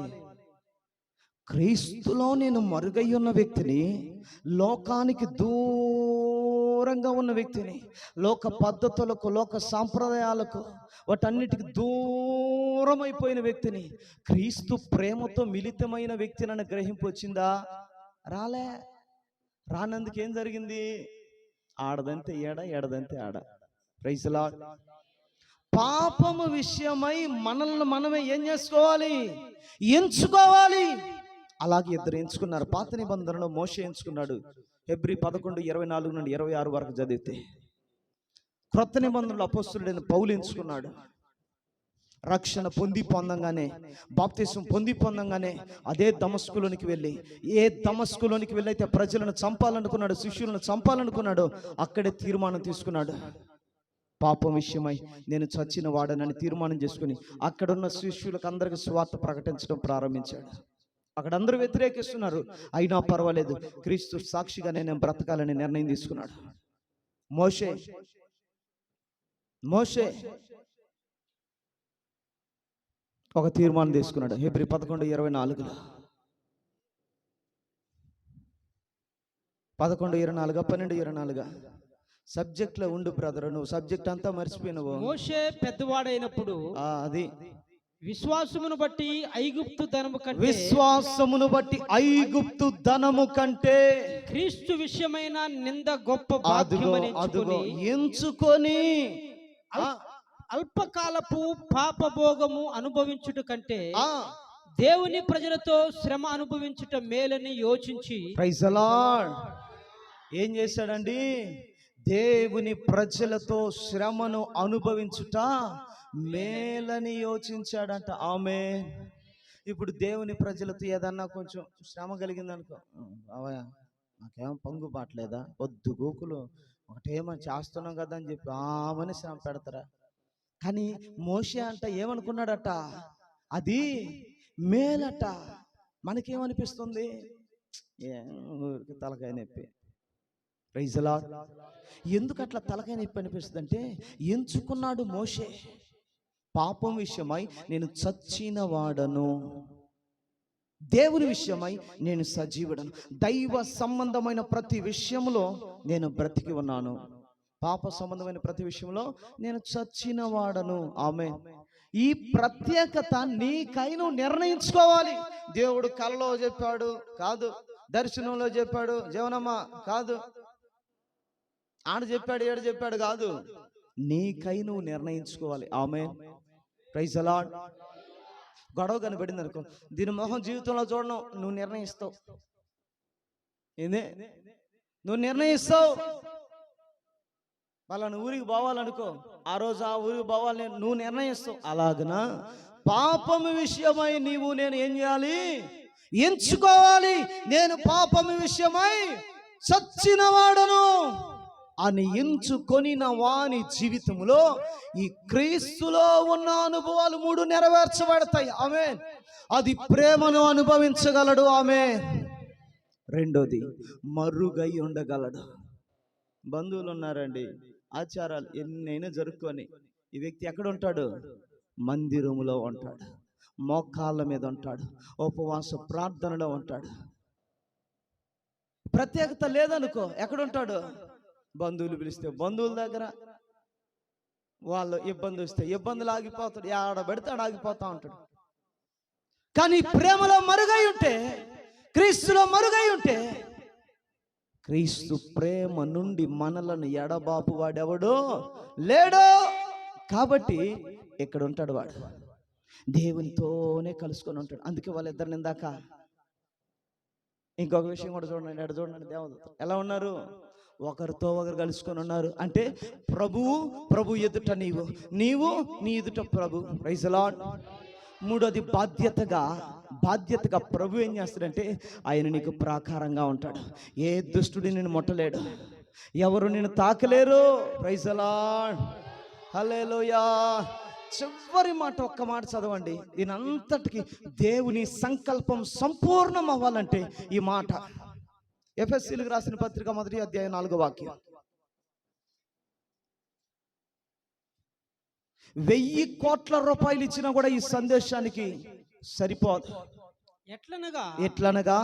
క్రీస్తులో నేను మరుగై ఉన్న వ్యక్తిని, లోకానికి దూరంగా ఉన్న వ్యక్తిని, లోక పద్ధతులకు, లోక సాంప్రదాయాలకు, వాటన్నిటికి దూరం అయిపోయిన వ్యక్తిని, క్రీస్తు ప్రేమతో మిళితమైన వ్యక్తిని నన్ను గ్రహింపు వచ్చిందా? రానందుకు ఏం జరిగింది? ఆడదంతే ఏడ, ఎడదంతే ఆడ. Praise the lord. పాపము విషయమై మనల్ని మనమే ఏం చేసుకోవాలి? ఎంచుకోవాలి. అలాగే ఇద్దరు ఎంచుకున్నారు. పాత నిబంధనలో మోషే ఎంచుకున్నాడు. హెబ్రీ 11:24 నుండి 26 వరకు చదివితే, క్రొత్త నిబంధనలో అపోస్తలుడైన పౌలు ఎంచుకున్నాడు. రక్షణ పొందంగానే, బాప్తిసం పొందంగానే అదే దమస్కులోనికి వెళ్ళి అయితే ప్రజలను చంపాలనుకున్నాడు, శిష్యులను చంపాలనుకున్నాడు, అక్కడే తీర్మానం తీసుకున్నాడు. పాపం విషయమై నేను చచ్చిన వాడనని తీర్మానం చేసుకుని అక్కడున్న శిష్యులకు అందరికి సువార్త ప్రకటించడం ప్రారంభించాడు. అక్కడ అందరూ వ్యతిరేకిస్తున్నారు, అయినా పర్వాలేదు, క్రీస్తు సాక్షిగా నేను బ్రతకాలని నిర్ణయం తీసుకున్నాడు. మోషే ఒక తీర్మానం తీసుకున్నాడు. హెబ్రీ 11:24 12:24 సబ్జెక్ట్లో ఉండు బ్రదర్, నువ్వు సబ్జెక్ట్ అంతా మర్చిపోయినవు. మోషే పెద్దవాడైనప్పుడు అది విశ్వాసమును బట్టి ఐగుప్తు ధనము కంటే క్రీస్తు విషయమైన నింద గొప్ప భాగ్యమని ఎంచుకొని అల్పకాలపు పాపభోగము అనుభవించుట కంటే దేవుని ప్రజలతో శ్రమ అనుభవించుట మేలని యోచించి, ప్రైజ్ ది లార్డ్, ఏం చేశాడండి? దేవుని ప్రజలతో శ్రమను అనుభవించుట మేలని యోచించాడంట. ఆమేన్. ఇప్పుడు దేవుని ప్రజలతో ఏదన్నా కొంచెం శ్రమ కలిగిందనుకో, అవయా నాకేం పంగు పాటలేదా, పొద్దు గోకులు ఒకటేమో చేస్తున్నాం కదా అని చెప్పి ఆమని శ్రమ పెడతారా? కానీ మోషే అంట ఏమనుకున్నాడట? అది మేలట. మనకేమనిపిస్తుంది? ఊరికి తలకాయ నొప్పి. Praise the lord. ఎందుకు అట్లా తలకాయ నొప్పి అనిపిస్తుంది అంటే, ఎంచుకున్నాడు మోషే. పాపం విషయమై నేను చచ్చిన వాడను, దేవుని విషయమై నేను సజీవుడను, దైవ సంబంధమైన ప్రతి విషయంలో నేను బ్రతికి ఉన్నాను. పాప సంబంధమైన ప్రతి విషయంలో నేను చచ్చిన వాడను. ఆమె ఈ ప్రత్యేకత నీకై నువ్వు నిర్ణయించుకోవాలి. దేవుడు కలలో చెప్పాడు కాదు, దర్శనంలో చెప్పాడు జీవనమ్మ కాదు, ఆడ చెప్పాడు ఏడు చెప్పాడు కాదు, నీకై నువ్వు నిర్ణయించుకోవాలి. ఆమె ప్రైజ్ ది లార్డ్. గొడవ కనబడింది అనుకో, దీని మొహం జీవితంలో చూడను, నువ్వు నిర్ణయిస్తావు. ఏంది నువ్వు నిర్ణయిస్తావు. వాళ్ళని ఊరికి పోవాలనుకో, ఆ రోజు ఆ ఊరికి పోవాలని నువ్వు నిర్ణయిస్తావు. అలాగనా పాపము విషయమై నీవు నేను ఏం చేయాలి? ఎంచుకోవాలి. నేను పాపము విషయమై చచ్చిన వాడను అని ఎంచుకొనిన వాని జీవితంలో ఈ క్రీస్తులో ఉన్న అనుభవాలు 3 నెరవేర్చబడతాయి. ఆమేన్. అది ప్రేమను అనుభవించగలడు. ఆమేన్. రెండోది మరుగై ఉండగలడు. బంధువులు ఉన్నారండి, ఆచారాలు ఎన్నైనా జరుపుకొని ఈ వ్యక్తి ఎక్కడ ఉంటాడు? మందిరములో ఉంటాడు, మోకాళ్ళ మీద ఉంటాడు, ఉపవాస ప్రార్థనలో ఉంటాడు. ప్రత్యేకత లేదనుకో, ఎక్కడుంటాడు? బంధువులు పిలిస్తే బంధువుల దగ్గర, వాళ్ళు ఇబ్బంది వస్తే ఇబ్బందులు ఆగిపోతాడు, ఆడ పెడితే ఆగిపోతా ఉంటాడు. కానీ ప్రేమలో మరుగై ఉంటే, క్రీస్తులో మరుగై ఉంటే, క్రీస్తు ప్రేమ నుండి మనలను ఎడబాపు వాడెవడో లేడో. కాబట్టి ఇక్కడ ఉంటాడు వాడు, దేవునితోనే కలుసుకొని ఉంటాడు. అందుకే వాళ్ళిద్దరిని ఇందాక ఇంకొక విషయం కూడా చూడండి, ఎక్కడ చూడండి, దేవదూత ఎలా ఉన్నారు? ఒకరితో ఒకరు కలుసుకొని ఉన్నారు. అంటే ప్రభు ఎదుట నీవు, నీవు నీ ఎదుట ప్రభు. Praise the lord. మూడోది బాధ్యతగా ప్రభు ఏం చేస్తాడంటే ఆయన నీకు ప్రాకారంగా ఉంటాడు. ఏ దుష్టుడి నిన్ను ముట్టలేడు, ఎవరు నిన్ను తాకలేరు. Praise the Lord. హల్లెలూయా. చివరి మాట ఒక్క మాట చదవండి. దీని అంతటికి దేవుని సంకల్పం సంపూర్ణం అవ్వాలంటే ఈ మాట. ఎఫెసీయులకు రాసిన పత్రిక 1వ అధ్యాయం 4వ వాక్యం. 1000 కోట్ల రూపాయలు ఇచ్చినా కూడా ఈ సందేశానికి సరిపోదు. ఎట్లనగా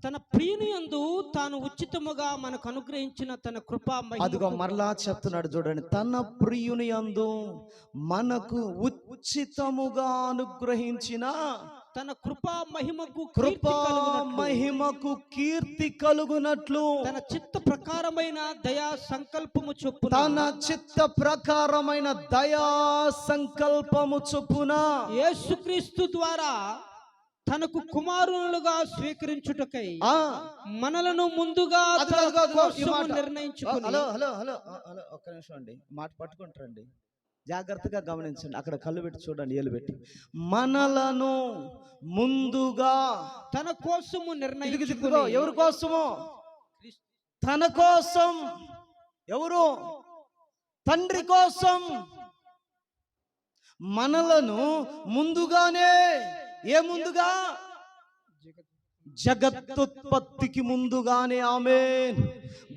తన ప్రియుని యందు తాను ఉచితముగా మనకు అనుగ్రహించిన తన కృపా మహిమ. అదిగో మరలా చెప్తున్నాడు చూడండి, తన ప్రియుని యందు మనకు ఉచితముగా అనుగ్రహించిన తన కృపా మహిమకు కీర్తి కలుగునట్లు తన చిత్త ప్రకారమైన దయా సంకల్పము చొప్పున, తన చిత్త ప్రకారమైన దయా సంకల్పము చొప్పున యేసుక్రీస్తు ద్వారా తనకు కుమారులుగా స్వీకరించుటకై మనలను ముందుగా నిర్ణయించుకుని. హలో ఒక్క నిమిషం అండి, మాట పట్టుకుంటారండి, జాగ్రత్తగా గమనించండి. అక్కడ కళ్ళు పెట్టి చూడండి, ఏలు పెట్టి. మనలను ముందుగా తన కోసము నిర్ణయించుకుని. ఎవరి కోసము? తన కోసం. ఎవరు? తండ్రి కోసం. మనలను ముందుగానే, ఏ ముందుగా? జగత్తుత్పత్తికి ముందుగానే. ఆమేన్.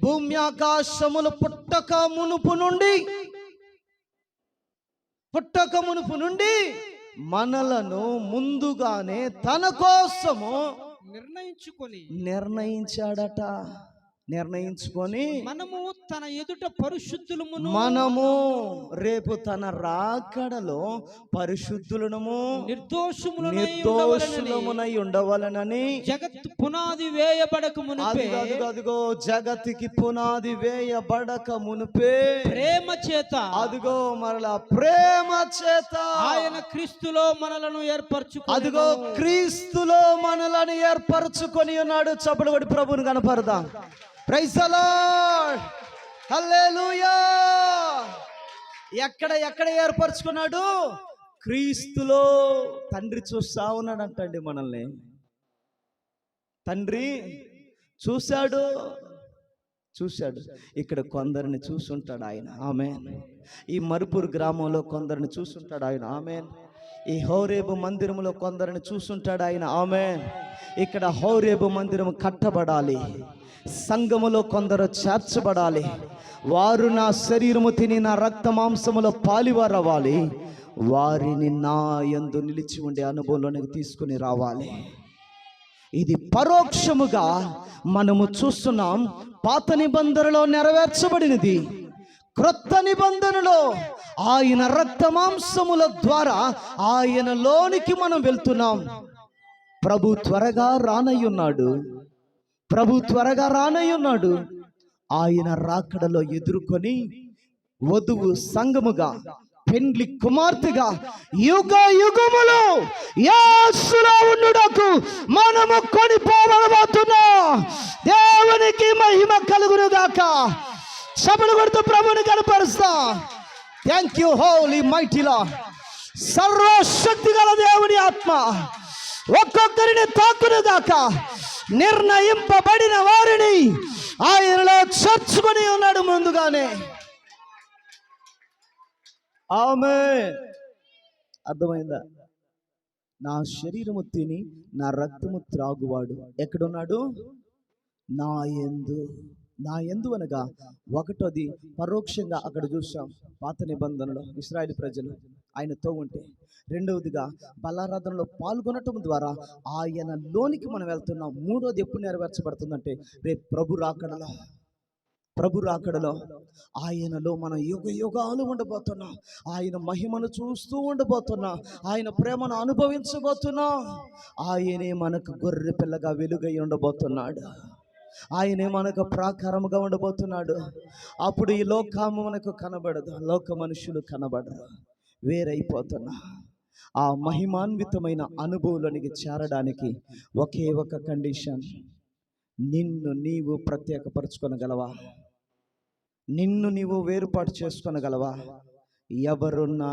భూమి ఆకాశములు పుట్టక మునుపు నుండి మనలను ముందుగానే తన కోసము నిర్ణయించుకొని మనము తన ఎదుట పరిశుద్ధులమును, మనము రేపు తన రాకడలో పరిశుద్ధులము నిర్దోషులమునై ఉండవలనని జగత్ పునాది వేయబడక మునుపే, అదిగో జగతికి పునాది వేయబడక మునుపే ప్రేమ చేత, అదిగో మరలా ప్రేమ చేత ఆయన క్రీస్తులో మనలను ఏర్పరచుకొని, అదిగో క్రీస్తులో మనలను ఏర్పరచుకొని ఉన్నాడు. చప్పట్లు కొట్టి ప్రభువుని కనపడదాం. Praise the Lord. హల్లెలూయా. ఎక్కడ ఏర్పరచుకున్నాడు? క్రీస్తులో. తండ్రి చూస్తా ఉన్నాడు అంటండి మనల్ని. తండ్రి చూశాడు. ఇక్కడ కొందరిని చూసుంటాడు ఆయన. ఆమేన్. ఈ మరుపూరు గ్రామంలో కొందరిని చూసుంటాడు ఆయన. ఆమేన్. ఈ హోరేబు మందిరంలో కొందరిని చూసుంటాడు ఆయన. ఆమేన్. ఇక్కడ హోరేబు మందిరం కట్టబడాలి, సంఘములో కొందరు చేర్చబడాలి, వారు నా శరీరము తిని నా రక్త మాంసములో పాలివారవ్వాలి, వారిని నా యందు నిలిచి ఉండే అనుభవంలోనికి తీసుకుని రావాలి. ఇది పరోక్షముగా మనము చూస్తున్నాం. పాత నిబంధనలో నెరవేర్చబడినది, క్రొత్త నిబంధనలో ఆయన రక్తమాంసముల ద్వారా ఆయనలోనికి మనం వెళ్తున్నాం. ప్రభు త్వరగా రానయ్యున్నాడు. ప్రభు త్వరగా రానయ్యున్నాడు. ఆయన రాకడలో ఎదుర్కొని వధువు సంఘముగా, పెండ్లి కుమార్తెగా యుగ యుగములో యేసులో ఉండుటకు మనము కొనిపోబడబోతున్నాం. దేవునికి మహిమ కలుగును గాక. చప్పట్లు కొడుతూ ప్రభువుని కనపరుస్తా. Thank you holy mighty Lord. సర్వశక్తి గల దేవుని ఆత్మ ఒక్కొక్కరిని తాకును గాక. నిర్ణయింపబడిన వారిని ఆయనలో చేర్చుకొని ఉన్నాడు ముందుగానే. ఆమేన్. అర్థమైందా? నా శరీరము తిని నా రక్తము త్రాగువాడు ఎక్కడున్నాడు? నా యందు. నా యందు అనగా ఒకటోది పరోక్షంగా అక్కడ చూసాం, పాత నిబంధనలో ఇశ్రాయేలు ప్రజలు ఆయనతో ఉంటే. రెండవదిగా బలారాధనలో పాల్గొనటం ద్వారా ఆయన లోనికి మనం వెళ్తున్నాం. మూడోది ఎప్పుడు నెరవేర్చబడుతుందంటే రేపు ప్రభు రాకడలో ఆయనలో మనం యుగ యుగాలు ఉండబోతున్నాం. ఆయన మహిమను చూస్తూ ఉండబోతున్నాం. ఆయన ప్రేమను అనుభవించబోతున్నాం. ఆయనే మనకు గొర్రె పిల్లగా వెలుగై ఉండబోతున్నాడు. ఆయనే మనకు ప్రాకారముగా ఉండబోతున్నాడు. అప్పుడు ఈ లోకము మనకు కనబడదు, లోక మనుషులు కనబడరు, వేరైపోతున్నా. ఆ మహిమాన్వితమైన అనుభవంలోనికి చేరడానికి ఒకే ఒక కండిషన్, నిన్ను నీవు ప్రత్యేకపరచుకొనగలవా? నిన్ను నీవు వేరుపాటు చేసుకొనగలవా? ఎవరున్నా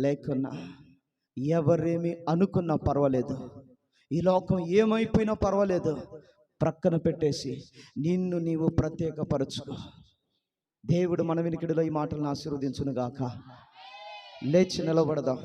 లేకున్నా, ఎవరేమి అనుకున్నా పర్వాలేదు, ఈ లోకం ఏమైపోయినా పర్వాలేదు, ప్రక్కన పెట్టేసి నిన్ను నీవు ప్రత్యేకపరచుకో. దేవుడు మన వినికిడిలో ఈ మాటలను ఆశీర్వదించును గాక. లేచి నిలబడదాం.